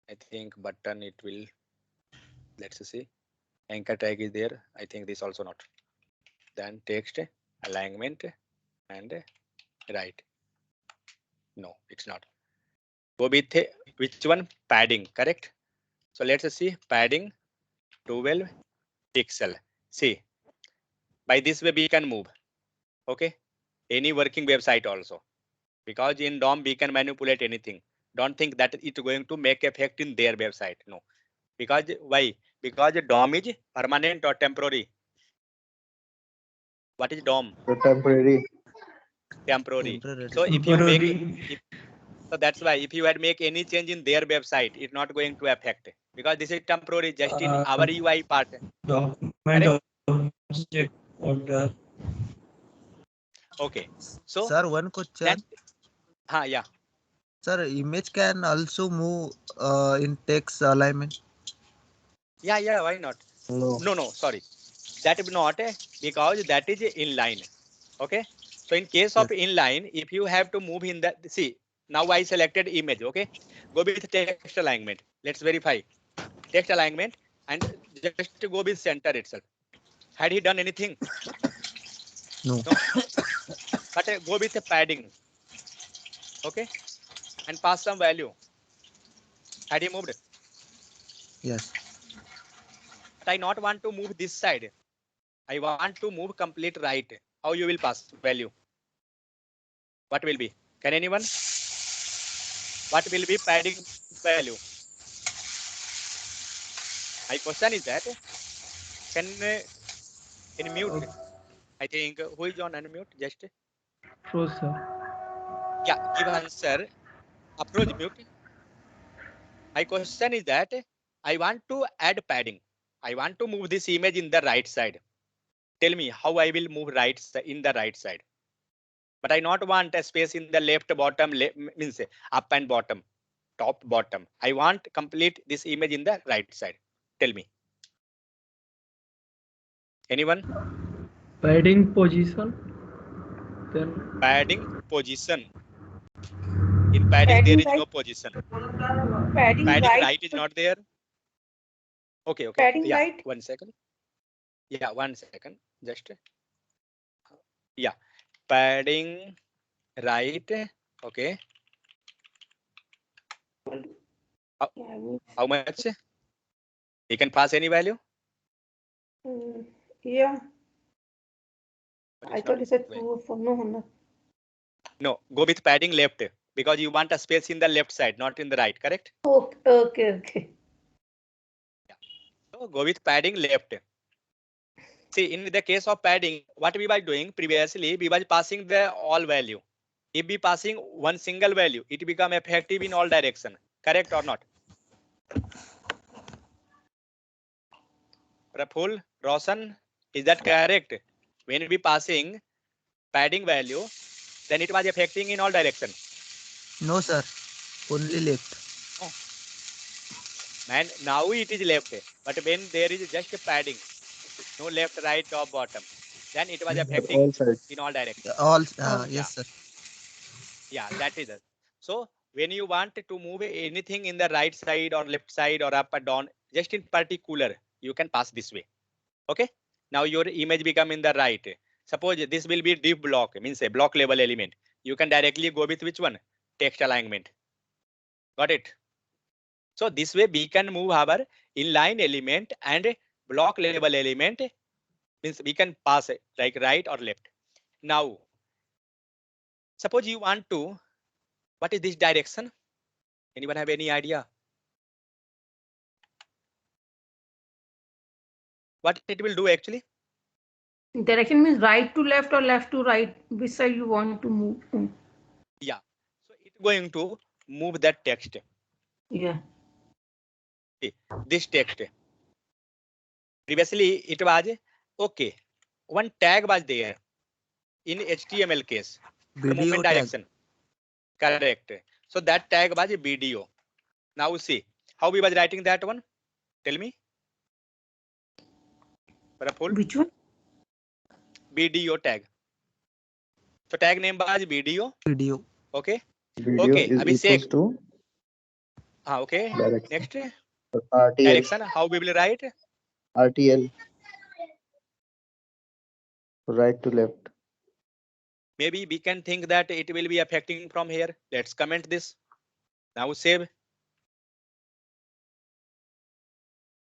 I think button it will. Let's see. Anchor tag is there. I think this also not. Then text alignment and right. No, it's not. Go with which one? Padding, correct? So let's see padding 12 pixel. See, by this way we can move. Okay, any working website also, because in DOM we can manipulate anything. Don't think that it's going to make effect in their website. No, because why? Because DOM is permanent or temporary. What is DOM? So temporary. Temporary. Temporary. So if you make, so that's why if you had make any change in their website, it's not going to affect, because this is temporary, just in our UI part. Document object order. Okay. So Sir, one question. that, yeah. Sir, image can also move in text alignment. Yeah, why not? No. No, sorry. That is not, because that is inline. Okay. So in case of inline, if you have to move in that, see, now I selected image. Okay. Go with text alignment. Let's verify. Text alignment and just to go with center itself. Had he done anything? No. But go with the padding. Okay. And pass some value. Had he moved? Yes. But I not want to move this side. I want to move complete right. How you will pass value? What will be? Can anyone? What will be padding value? My question is that, can mute? I think who is on unmute? Just True, sir. yeah, give answer. Approach mute. My question is that I want to add padding. I want to move this image in the right side. Tell me how I will move in the right side. But I not want a space in the left bottom, means up and bottom, top bottom. I want complete this image in the right side. Tell me. Anyone? Padding position. Then Padding position. In padding there is no position. Padding Padding right. right is not there. Okay. Padding Yeah, right. 1 second. Yeah, 1 second. Just yeah, padding right. Okay. How much? You can pass any value. Yeah. But I it's thought not it's a going. true for no. No, go with padding left, because you want a space in the left side, not in the right. Correct? Okay. Yeah. So go with padding left. See, in the case of padding, what we were doing previously, we were passing the all value. If we passing one single value, it become effective in all direction. Correct or not? Praful, Roshan, is that correct? When we passing padding value, then it was affecting in all direction. No, sir. Only left. Oh. Man, now it is left. But when there is just a padding, no left, right, top, bottom, then it was affecting All sides. in all directions. All. Yeah. Yes, sir. Yeah, that is it. So when you want to move anything in the right side or left side or up or down, just in particular, you can pass this way. Okay. Now your image become in the right. Suppose this will be div block, means a block level element. You can directly go with which one? Text alignment. Got it? So this way we can move our inline element and block level element, means we can pass it like right or left. Now, suppose you want to, what is this direction? Anyone have any idea? What it will do actually? Direction means right to left or left to right. Which side you want to move? Yeah. So it's going to move that text. Yeah. See, this text. Previously it was okay. One tag was there in HTML case. For Video movement tag. direction. Correct. So that tag was a video. Now see how we was writing that one. Tell me. Praful. Which one? Video tag. So tag name was video. Video. Okay. Video Okay. is Abhishek. equals to Okay. direction. Next. RTL. Direction. How we will write? RTL. Right to left. maybe we can think that it will be affecting from here. Let's comment this. Now save.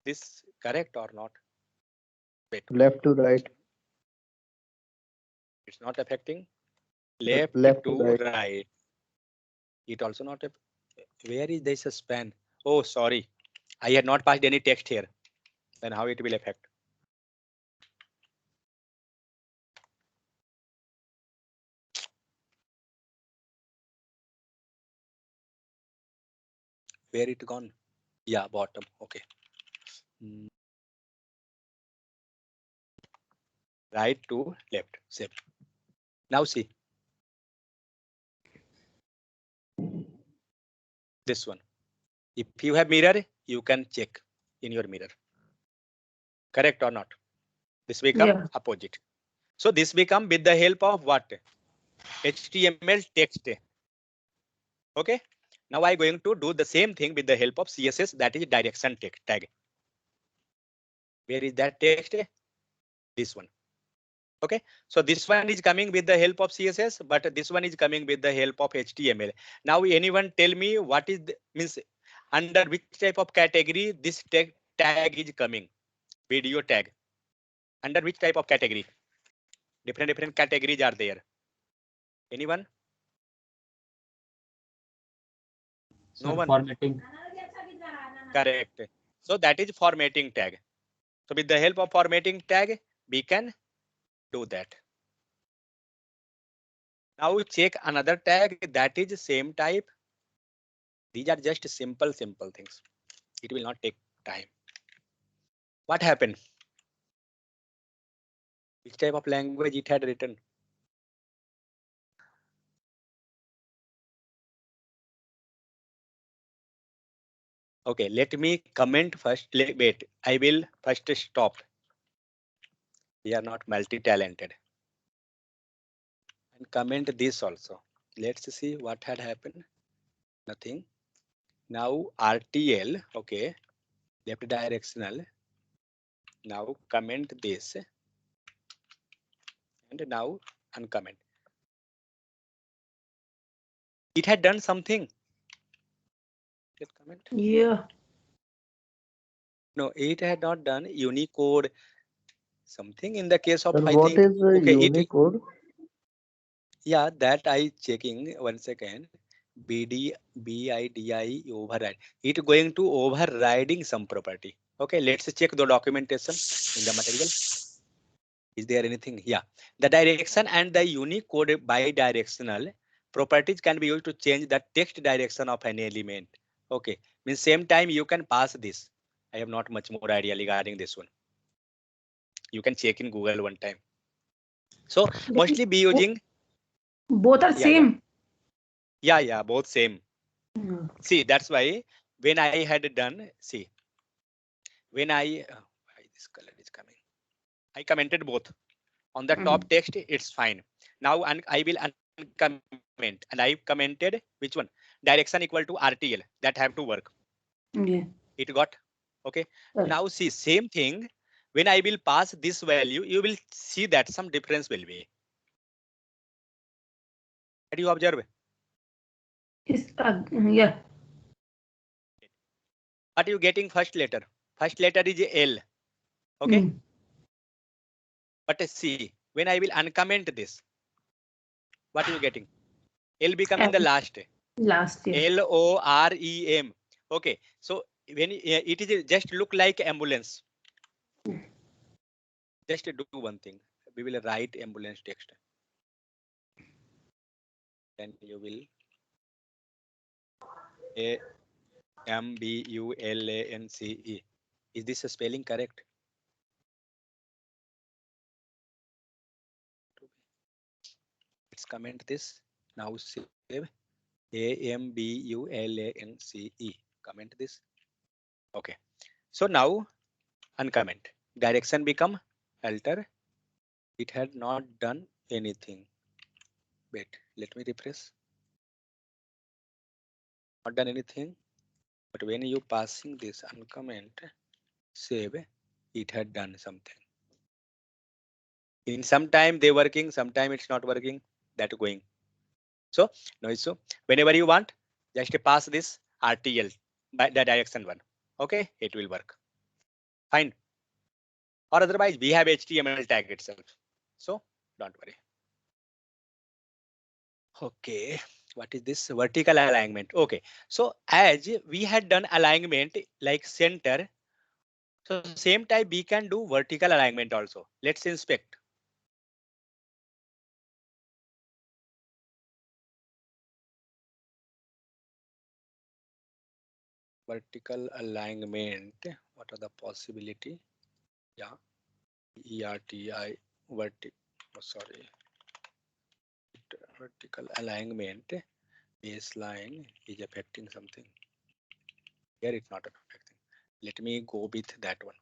This correct or not? Wait, Left to right. it's not affecting. Left to right. It also not. Where is this span? Oh, sorry. I had not passed any text here. Then how it will affect? Where it gone? Yeah, bottom. Okay. Right to left. Same. Now see. This one. If you have mirror, you can check in your mirror. Correct or not? This become Yeah. opposite. So this become with the help of what? HTML text. Okay. Now I'm going to do the same thing with the help of CSS, that is direction tag. Where is that text? This one. Okay, so this one is coming with the help of CSS, but this one is coming with the help of HTML. Now anyone tell me what is means under which type of category this tag is coming? Video tag. Under which type of category? Different categories are there. Anyone? No one. Formatting. Correct. So that is formatting tag. So with the help of formatting tag, we can do that. Now check another tag that is same type. These are just simple things. It will not take time. What happened? Which type of language it had written? Okay, let me comment first. Wait, I will first stop. We are not multi-talented. And comment this also. Let's see what had happened. Nothing. Now RTL, okay, left directional. Now comment this. And now uncomment. It had done something. Let's comment. Yeah. No, it had not done Unicode. Something in the case of Sir, I what think. is Okay, Unicode? yeah, that I checking 1 second. BIDI override. It going to overriding some property. Okay, let's check the documentation in the material. Is there anything? Yeah, the direction and the Unicode bidirectional properties can be used to change the text direction of an element. Okay, means same time you can pass this. I have not much more idea regarding this one. You can check in Google one time. So mostly be using. Both are same. Yeah, both same. Mm. See, that's why when I had done, see, when why this color is coming, I commented both on the top text. It's fine. Now I will uncomment, and I commented which one? Direction equal to RTL. That have to work. Yeah. It got okay. Right. Now see, same thing. When I will pass this value, you will see that some difference will be. What do you observe? Yeah. What are you getting first letter? First letter is L. Okay. Mm. But see, when I will uncomment this, what are you getting? L become in the last. Last year. LOREM. Okay. So when it is just look like ambulance. Just do one thing. We will write ambulance text. Then you will AMBULANCE. Is this a spelling correct? Let's comment this. Now save AMBULANCE. Comment this. Okay. So now uncomment. Direction become alter. It had not done anything. Wait, let me refresh. Not done anything. But when you passing this uncomment, save, it had done something. In some time they working, sometime it's not working. that going. So no issue. Whenever you want, just pass this RTL by the direction one. Okay, it will work. Fine. Or otherwise, we have HTML tag itself. So don't worry. Okay, what is this vertical alignment? Okay, so as we had done alignment like center, so same type we can do vertical alignment also. Let's inspect. Vertical alignment, what are the possibility? Yeah, ERTI sorry, vertical alignment baseline is affecting something. Here it's not affecting. Let me go with that one.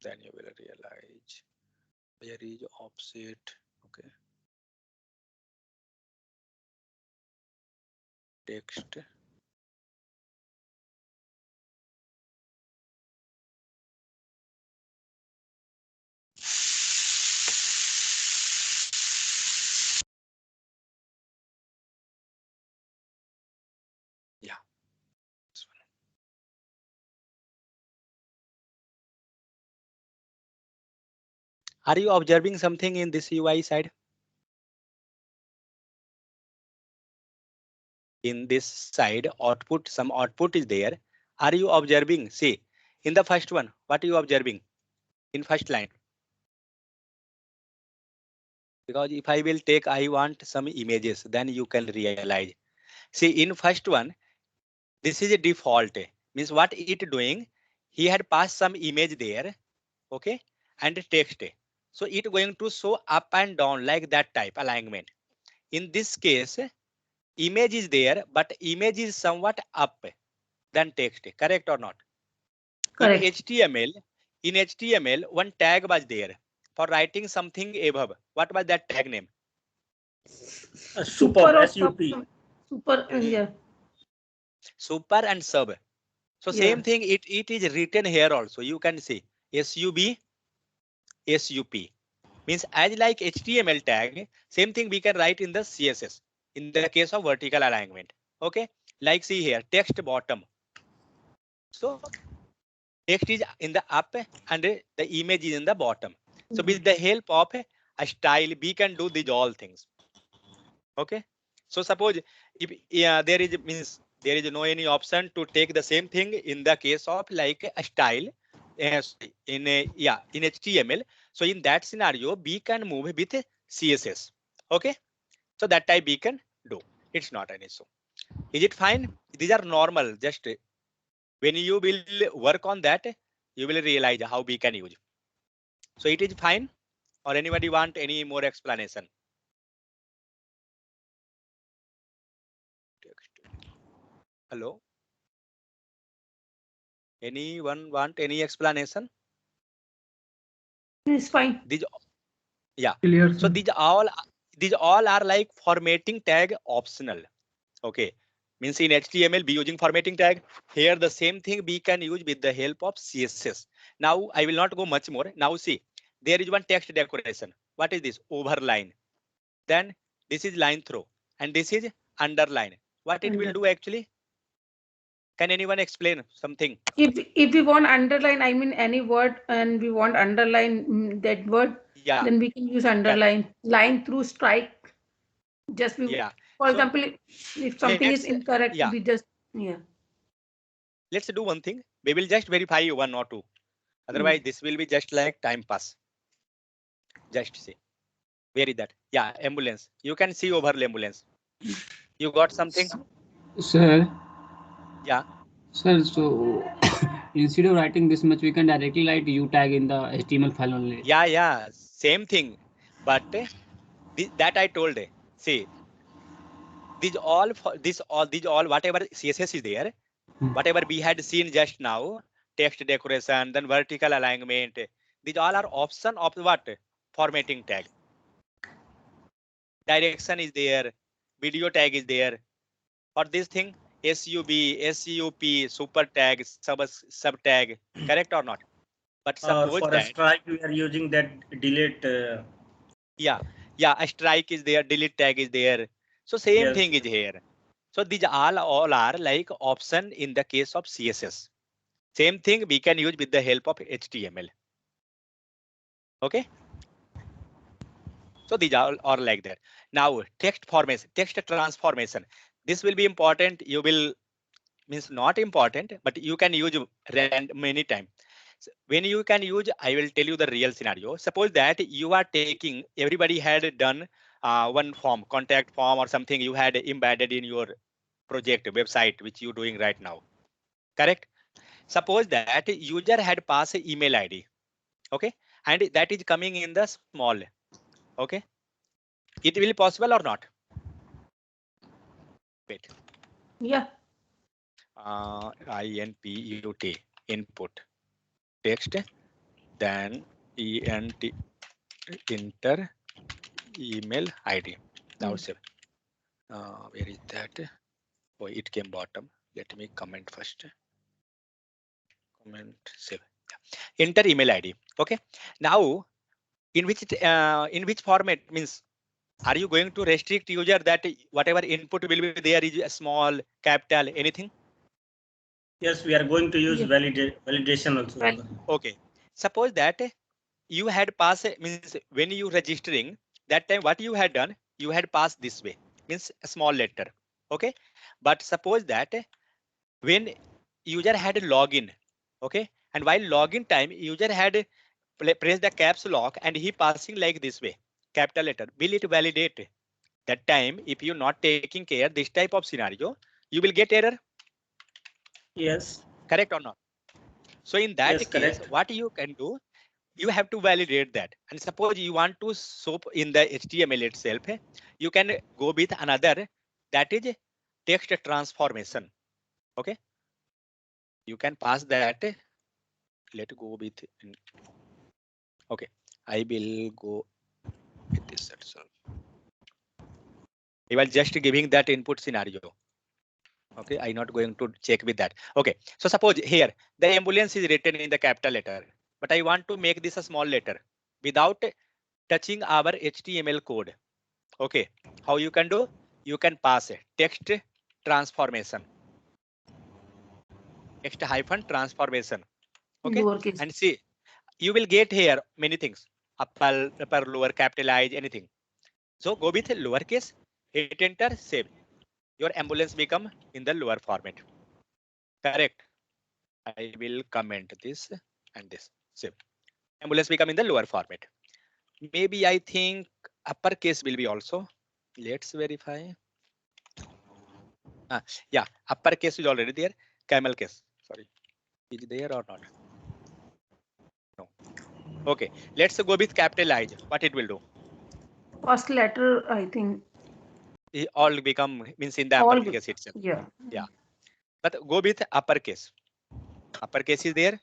Then you will realize where is offset. Okay. Text. Yeah. This one. Are you observing something in this UI side? In this side, output, some output is there. Are you observing? See, in the first one, what are you observing? In first line. Because if I will take, I want some images, then you can realize. See, in first one, this is a default. Means what it doing? He had passed some image there, okay, and text. So it going to show up and down like that type alignment. In this case, image is there, but image is somewhat up than text. Correct or not? Correct. In HTML, one tag was there for writing something above. What was that tag name? Super, or SUP. Super, yeah. Super and sub. So Yeah. same thing, it is written here also. You can see SUB, SUP. Means as like HTML tag, same thing we can write in the CSS in the case of vertical alignment. Okay, like see here, text bottom. So text is in the up and the image is in the bottom. So with the help of a style, we can do these all things. Okay. So suppose if there is no any option to take the same thing in the case of like a style in HTML. So in that scenario, we can move with CSS. Okay. So that type we can do. It's not an issue. Is it fine? These are normal. Just when you will work on that, you will realize how we can use. So it is fine. Or anybody want any more explanation? Hello. Anyone want any explanation? It's fine. These, yeah. Clear, So sir. these all are like formatting tag optional. Okay. Means in HTML be using formatting tag. Here the same thing we can use with the help of CSS. Now I will not go much more. Now see, there is one text decoration. What is this? Overline. Then this is line through, and this is underline. What it will do actually? Can anyone explain something? If we want underline, I mean any word, and we want underline that word, Yeah. then we can use underline. Line through strike. Just we, Yeah. for So example, if something is incorrect, yeah. we just Let's do one thing. We will just verify one or two. Otherwise, this will be just like time pass. Just see. Where is that? Yeah, ambulance. You can see over ambulance. You got something? Sir. Yeah. Sir, so instead of writing this much, we can directly write U tag in the HTML file only. Yeah. Same thing. But that I told. See, these all whatever CSS is there, whatever we had seen just now, text decoration, then vertical alignment. These all are option of what? Formatting tag. Direction is there, video tag is there. For this thing, SUB, SUP, super tag, sub tag, correct or not? But suppose for that a strike, we are using that delete. yeah, Yeah, a strike is there, delete tag is there. So same Yes. thing is here. So these all are like option in the case of CSS. Same thing we can use with the help of HTML. Okay. So these are like that. Now text formation, text transformation. This will be important. You will means not important, but you can use rand many times. When you can use, I will tell you the real scenario. Suppose that you are taking, everybody had done one form, contact form or something you had embedded in your project website, which you're doing right now. Correct? Suppose that user had passed an email ID. Okay. And that is coming in the small. Okay. It will be possible or not? Wait. Yeah. INPUT input text, then ENT enter email ID. Now save. Where is that? Oh, it came bottom. Let me comment first. Comment save. Enter email ID. Okay. Now, in which format means? Are you going to restrict user that whatever input will be there is a small, capital, anything? Yes, we are going to use Yeah. validation also. Well, Okay. Suppose that you had passed means when you registering that time what you had done, you had passed this way means a small letter. Okay. But suppose that when user had login, okay, and while login time user had pressed the caps lock and he passing like this way, capital letter, will it validate? That time if you not taking care this type of scenario, you will get error. Yes. Correct or not? So in that Yes, case, correct. what you can do, you have to validate that. And suppose you want to soap in the HTML itself, you can go with another, that is text transformation. Okay. You can pass that. Let go with. Okay. I will go with this itself. I was just giving that input scenario. Okay. I'm not going to check with that. Okay. So suppose here the ambulance is written in the capital letter, but I want to make this a small letter without touching our HTML code. Okay, how you can do? You can pass a text transformation. Text hyphen transformation. Okay, lowercase. and see, you will get here many things. Upper, lower, capitalize, anything. So go with lowercase, hit enter, save. Your ambulance become in the lower format. Correct. I will comment this and this. Save. Ambulance become in the lower format. Maybe I think uppercase will be also. Let's verify. Yeah, uppercase is already there. Camel case, sorry, is there or not? No. Okay, let's go with capitalize. What it will do? First letter, I think. It all become means in the All uppercase itself. Yeah. Yeah, but go with uppercase. Uppercase is there.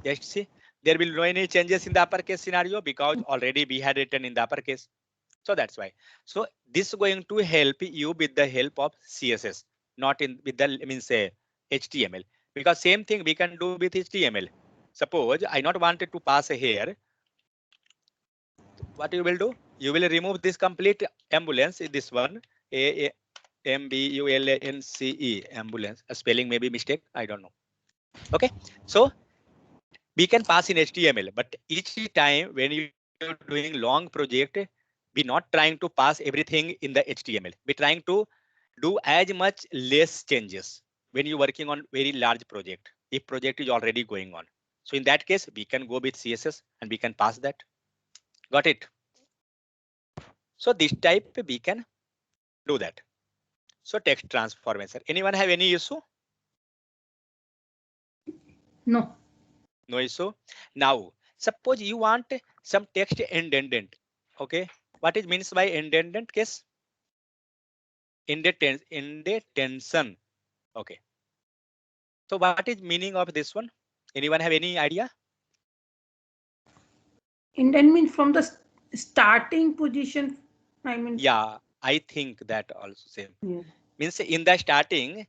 Just see, there will no any changes in the uppercase scenario because already we had written in the uppercase. So that's why. So this is going to help you with the help of CSS, not in with the means say HTML, because same thing we can do with HTML. Suppose I not wanted to pass here. What you will do? You will remove this complete ambulance. This one, ambulance, ambulance. A spelling may be mistake. I don't know. Okay, so we can pass in HTML, but each time when you're doing long project, we're not trying to pass everything in the HTML. We're trying to do as much less changes when you're working on very large project, if project is already going on. So in that case, we can go with CSS and we can pass that. Got it? So this type we can do that. So text transformation. Anyone have any issue? No. No issue. Now, suppose you want some text indent. Okay. What it means by indent case? Indentation. Okay. So what is meaning of this one? Anyone have any idea? Indent means from the starting position. I mean. Yeah, I think that also same. Yeah. Means in the starting,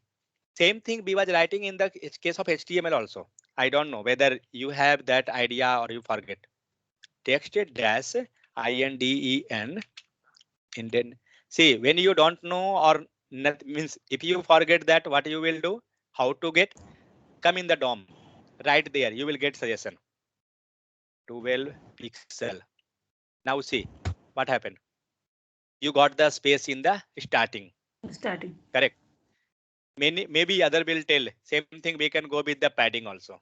same thing we was writing in the case of HTML also. I don't know whether you have that idea or you forget. Text dash INDEN indent. See, when you don't know or not, means if you forget that, what you will do, how to get, come in the DOM, right there, you will get suggestion. 12 pixel. Now see what happened. You got the space in the starting. Starting. Correct. Maybe other will tell same thing. We can go with the padding also.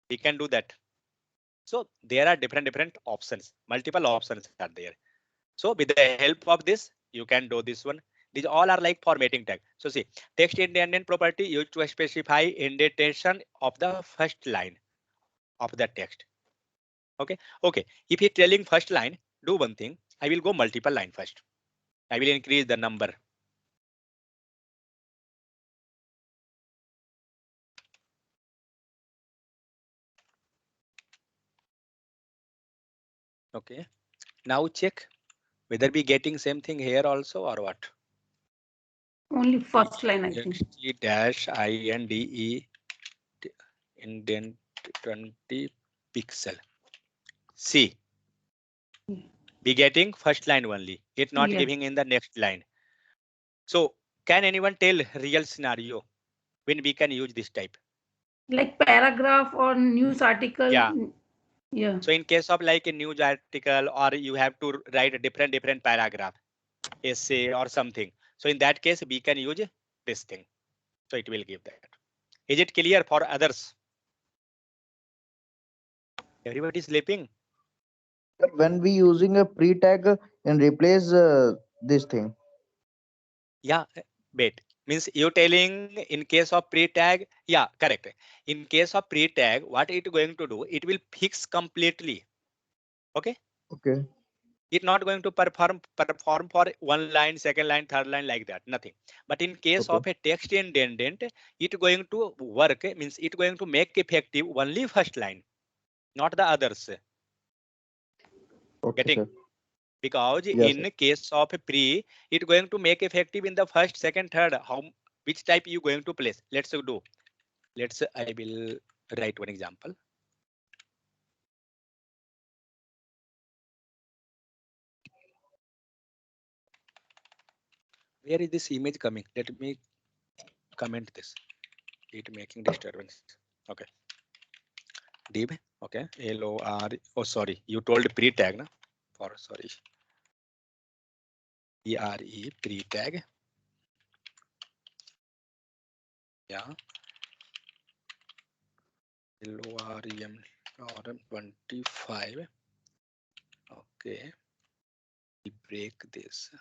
We can do that. So there are different options. Multiple options are there. So with the help of this, you can do this one. These all are like formatting tag. So see, text indent property used to specify indentation of the first line of the text. Okay. Okay. If you're telling first line, do one thing. I will go multiple line first. I will increase the number. Okay. Now check whether we getting same thing here also or what. Only first line, I think. TXT dash INDE indent 20 pixel. See, we getting first line only. It not Yeah. giving in the next line. So can anyone tell real scenario when we can use this type? Like paragraph or news article. Yeah. Yeah. So in case of like a news article, or you have to write a different paragraph, essay or something. So in that case, we can use this thing. So it will give that. Is it clear for others? Everybody is sleeping. When we using a pre-tag and replace this thing. Yeah, wait. Means you telling in case of pre-tag, yeah, correct. In case of pre-tag, what it going to do? It will fix completely. Okay. Okay. It's not going to perform for one line, second line, third line like that. Nothing. But in case of a text indent, it going to work. Means it going to make effective only first line, not the others. Okay, Getting? sir. Because Yes, in sir. case of pre, it going to make effective in the first, second, third. Which type you going to place? Let's do. I will write one example. Where is this image coming? Let me comment this. It making disturbance. Okay. Div. Okay. LOR. Oh, sorry. You told pre-tag, na? For sorry. ERE pre-tag. Yeah. LOREM 25. Okay. We break this.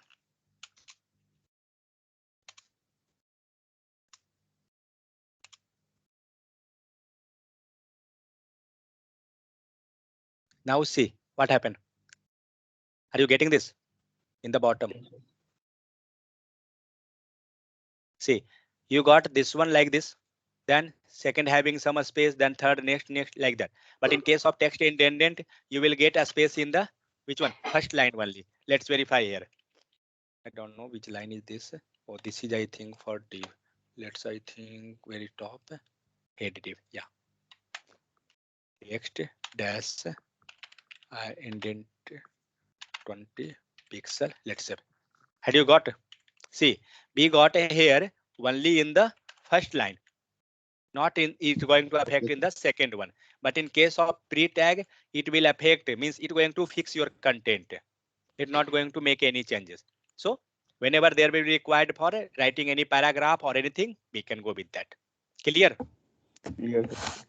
Now see what happened. Are you getting this in the bottom? See, you got this one like this, then second having some space, then third next like that. But in case of text indent, you will get a space in the which one? First line only. Let's verify here. I don't know which line is this. Oh, this is I think for div. Let's I think very top head div. Yeah. Text dash indent 20 pixel. Let's say. Had you got? See, we got here only in the first line. Not in it's going to affect in the second one. But in case of pre-tag, it will affect, means it's going to fix your content. It's not going to make any changes. So whenever there will be required for writing any paragraph or anything, we can go with that. Clear? Yes.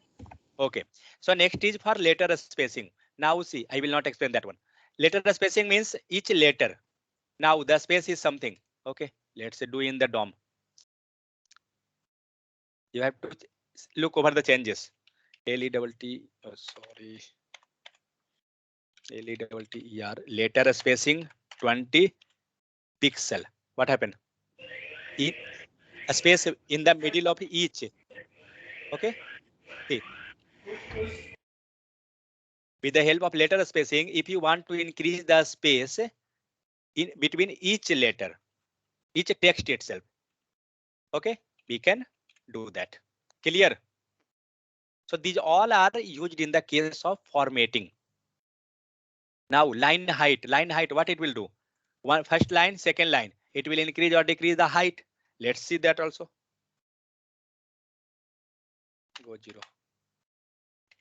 Okay. So next is for letter spacing. Now see, I will not explain that one. Letter spacing means each letter. Now the space is something. Okay. Let's do in the DOM. You have to look over the changes. LETT, sorry. LETTER, letter spacing 20 pixel. What happened? A space in the middle of each. Okay. See. With the help of letter spacing, if you want to increase the space in between each letter, each text itself. Okay, we can do that. Clear? So these all are used in the case of formatting. Now line height, what it will do? One first line, second line, it will increase or decrease the height. Let's see that also. Go 0.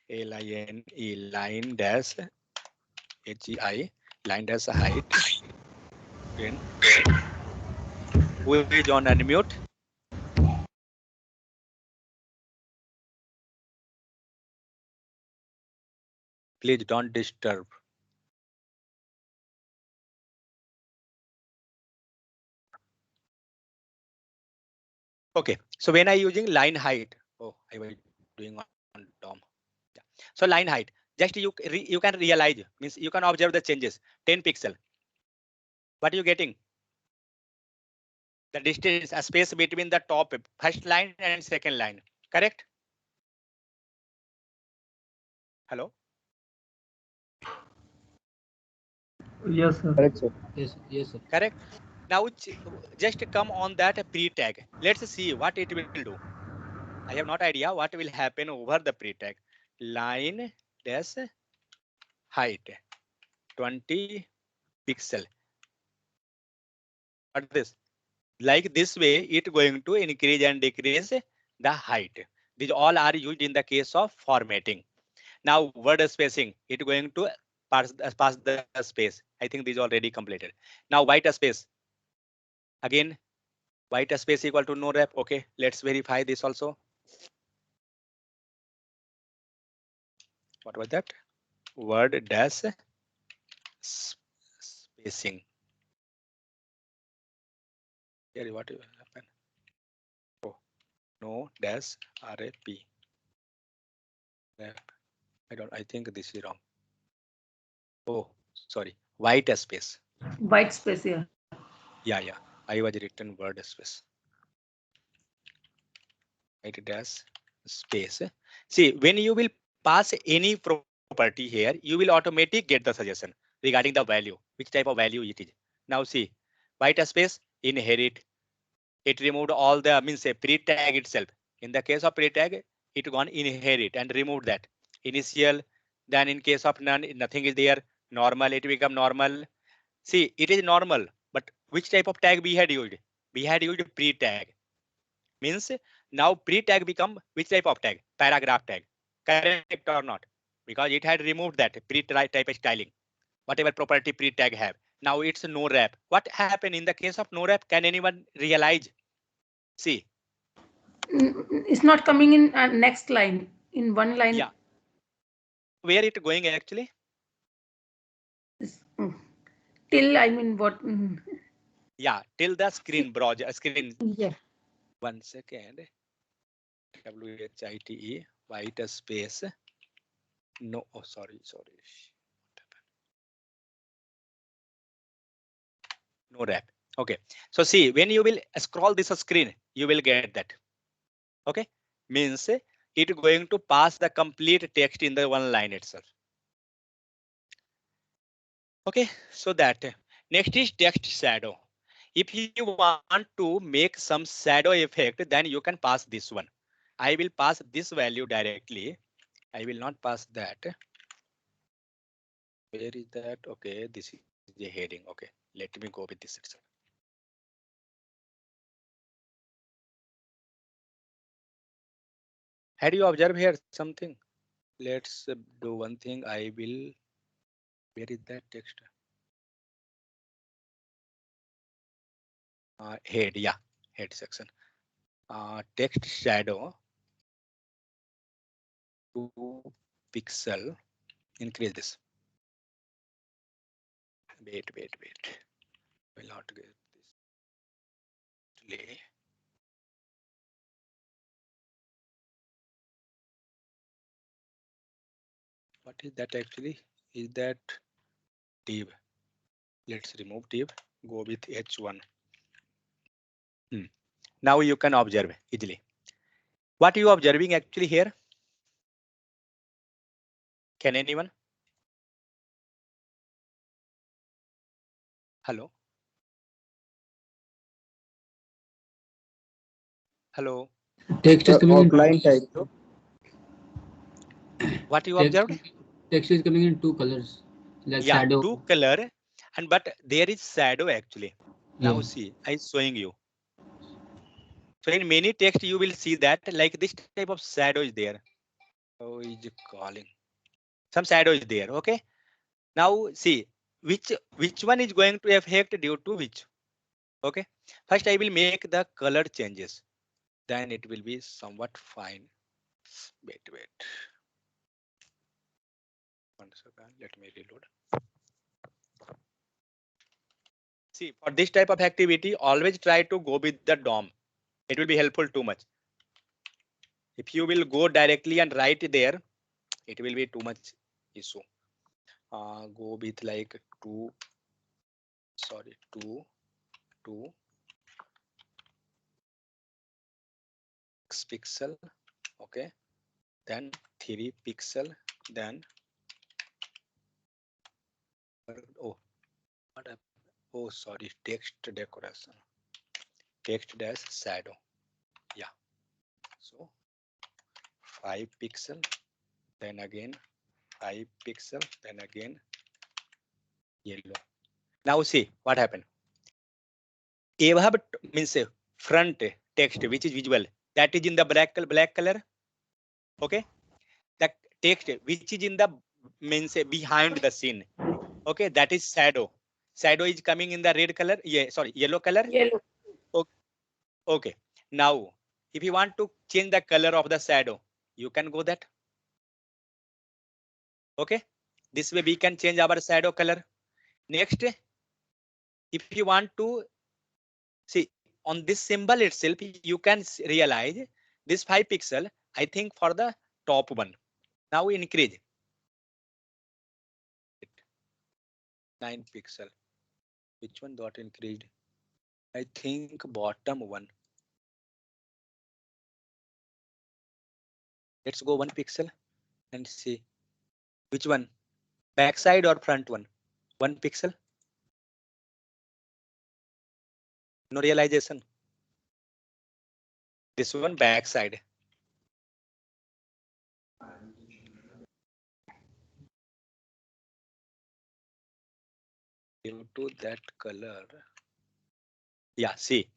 line line dash HEI line dash height. Then who is on unmute? Please don't disturb. Okay, so when I using line height, oh, I was doing on DOM. Yeah. So line height, just you can realize, means you can observe the changes. 10 pixel. What are you getting? The distance, a space between the top first line and second line. Correct? Hello. Yes, sir. Correct, sir. Yes, yes, sir. Correct. Now just come on that pre-tag. Let's see what it will do. I have not idea what will happen over the pre-tag. Line dash height 20 pixel. What this? Like this way, it going to increase and decrease the height. These all are used in the case of formatting. Now word spacing, it going to pass the space. I think these already completed. Now white space. Again, white space equal to no rep. Okay, let's verify this also. What was that? Word dash spacing. Here, what will happen? Oh, no dash RAP. I think this is wrong. Oh, sorry. White space. White space, yeah. Yeah. I was written word space. White dash space. See, when you will pass any property here, you will automatically get the suggestion regarding the value, which type of value it is. Now see, white space, inherit. It removed all the means a pre-tag itself. In the case of pre-tag, it gone inherit and remove that initial. Then in case of none, nothing is there. Normal, it become normal. See, it is normal, but which type of tag we had used? We had used pre-tag. Means now pre-tag become which type of tag? Paragraph tag. Correct or not? Because it had removed that pre-type styling. Whatever property pre-tag have. Now it's no wrap. What happened in the case of no wrap? Can anyone realize? See. It's not coming in next line. In one line. Yeah. Where it going actually? Till, I mean what? Yeah, till the screen browser screen. Yeah. 1 second. WHITE white space. No, oh sorry. No wrap. Okay. So see, when you will scroll this screen, you will get that. Okay. Means it going to pass the complete text in the one line itself. Okay. So that next is text shadow. If you want to make some shadow effect, then you can pass this one. I will pass this value directly. I will not pass that. Where is that? Okay, this is the heading. Okay, let me go with this itself. Had you observed here something? Let's do one thing. I will. Where is that text? Head, yeah, head section. Text shadow 2 pixel. Increase this. Wait. Will not get this. Delay. What is that actually? Is that div? Let's remove div. Go with H1. Now you can observe easily. What you observing actually here? Can anyone? Hello? Hello? Text is coming in Outline type. What you observed? text is coming in two colors, like Yeah, shadow. 2 color. and but there is shadow actually. Now Yeah. see, I'm showing you. So in many text you will see that like this type of shadow is there. Oh, is calling. Some shadow is there. Okay. Now see which one is going to affect due to which. Okay. First I will make the color changes. Then it will be somewhat fine. Wait. 1 second. Let me reload. See, for this type of activity, always try to go with the DOM. It will be helpful too much. If you will go directly and write there, it will be too much issue. Go with like 2 pixel. Okay. Then 3 pixel. Then oh, what happened? Oh, sorry, text decoration. Text dash shadow. Yeah. So 5 pixel. Then again 5 pixel. Then again yellow. Now see what happened. Above means front text which is visual, that is in the black color. Okay. The text which is in the means behind the scene. Okay, that is shadow. Shadow is coming in the red color. Yeah, sorry, yellow color. Yellow. Okay. Now, if you want to change the color of the shadow, you can go that. Okay. This way we can change our shadow color. Next, if you want to see on this symbol itself, you can realize this 5 pixel, I think for the top one. Now increase 9 pixel. Which one got increased? I think bottom one. Let's go 1 pixel and see which one, back side or front one. 1 pixel. No realization. This one back side. Due to that color. Yeah, see,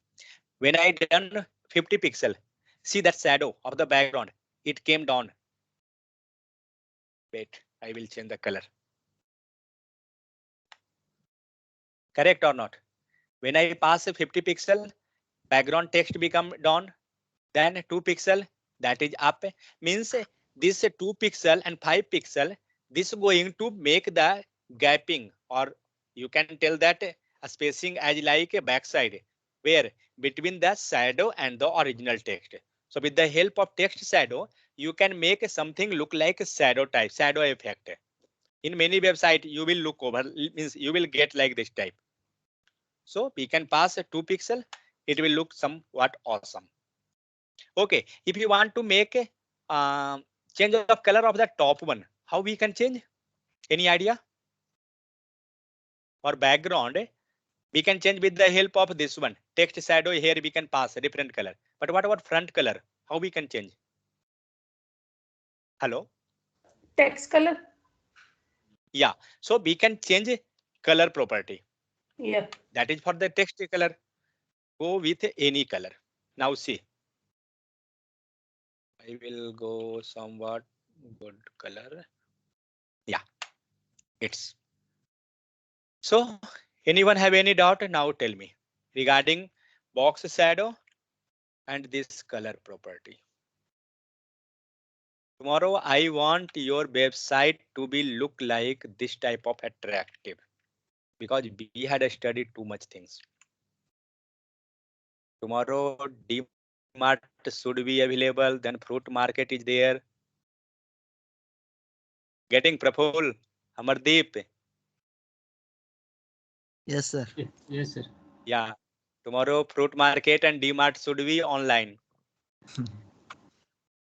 when I done 50 pixel, see that shadow of the background, it came down. Wait, I will change the color. Correct or not? When I pass a 50 pixel, background text become down, then 2 pixel, that is up. Means this 2 pixel and 5 pixel, this going to make the gapping, or you can tell that a spacing as like a backside, where between the shadow and the original text. So with the help of text shadow, you can make something look like a shadow type, shadow effect. In many websites, you will look over, means you will get like this type. So we can pass a 2 pixel, it will look somewhat awesome. Okay, if you want to make a change of color of the top one, how we can change? Any idea? Or background, we can change with the help of this one. Text shadow here we can pass a different color. But what about front color? How we can change? Hello? Text color. Yeah, so we can change color property. Yeah. That is for the text color. Go with any color. Now see. I will go somewhat good color. Yeah, it's. So anyone have any doubt? Now tell me regarding box shadow and this color property. Tomorrow I want your website to be look like this type of attractive, because we had studied too much things. Tomorrow DMart should be available, then fruit market is there. Getting Praful, Amardeep. Yes, sir. Yes, sir. Yeah, tomorrow fruit market and DMart should be online.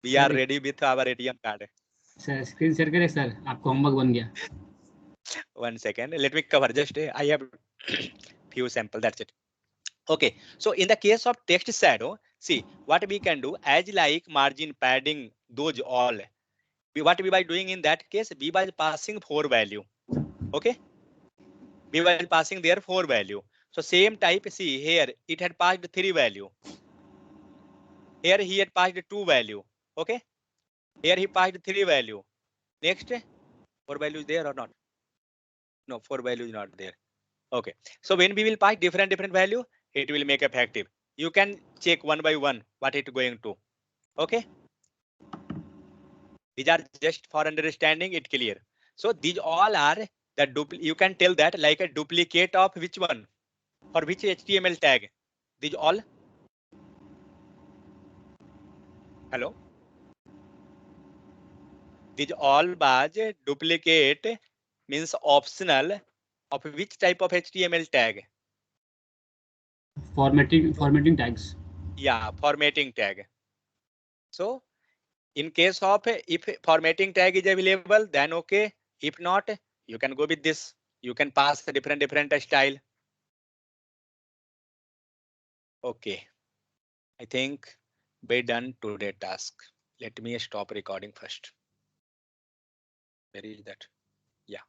We are Sir, ready with our ATM card. Sir screen share करें sir, आपका homework बन गया. 1 second, let me cover just I have few sample, that's it. Okay, so in the case of text shadow, see what we can do as like margin, padding, those all. What we by doing in that case, we by passing 4 value. Okay. we were passing there 4 value. So same type, see here, it had passed 3 value. Here he had passed 2 value. Okay. Here he passed 3 value. Next, 4 value is there or not? No, 4 value is not there. Okay. So when we will pass different value, it will make effective. You can check one by one what it going to. Okay. These are just for understanding it clear. So these all are the you can tell that like a duplicate of which one, for which HTML tag. These all. Hello. These all badge duplicate means optional of which type of HTML tag? Formatting tags. Yeah, formatting tag. So in case of if formatting tag is available, then okay. If not, you can go with this. You can pass a different style. Okay. I think we're done today task. Let me stop recording first. Where is that? Yeah.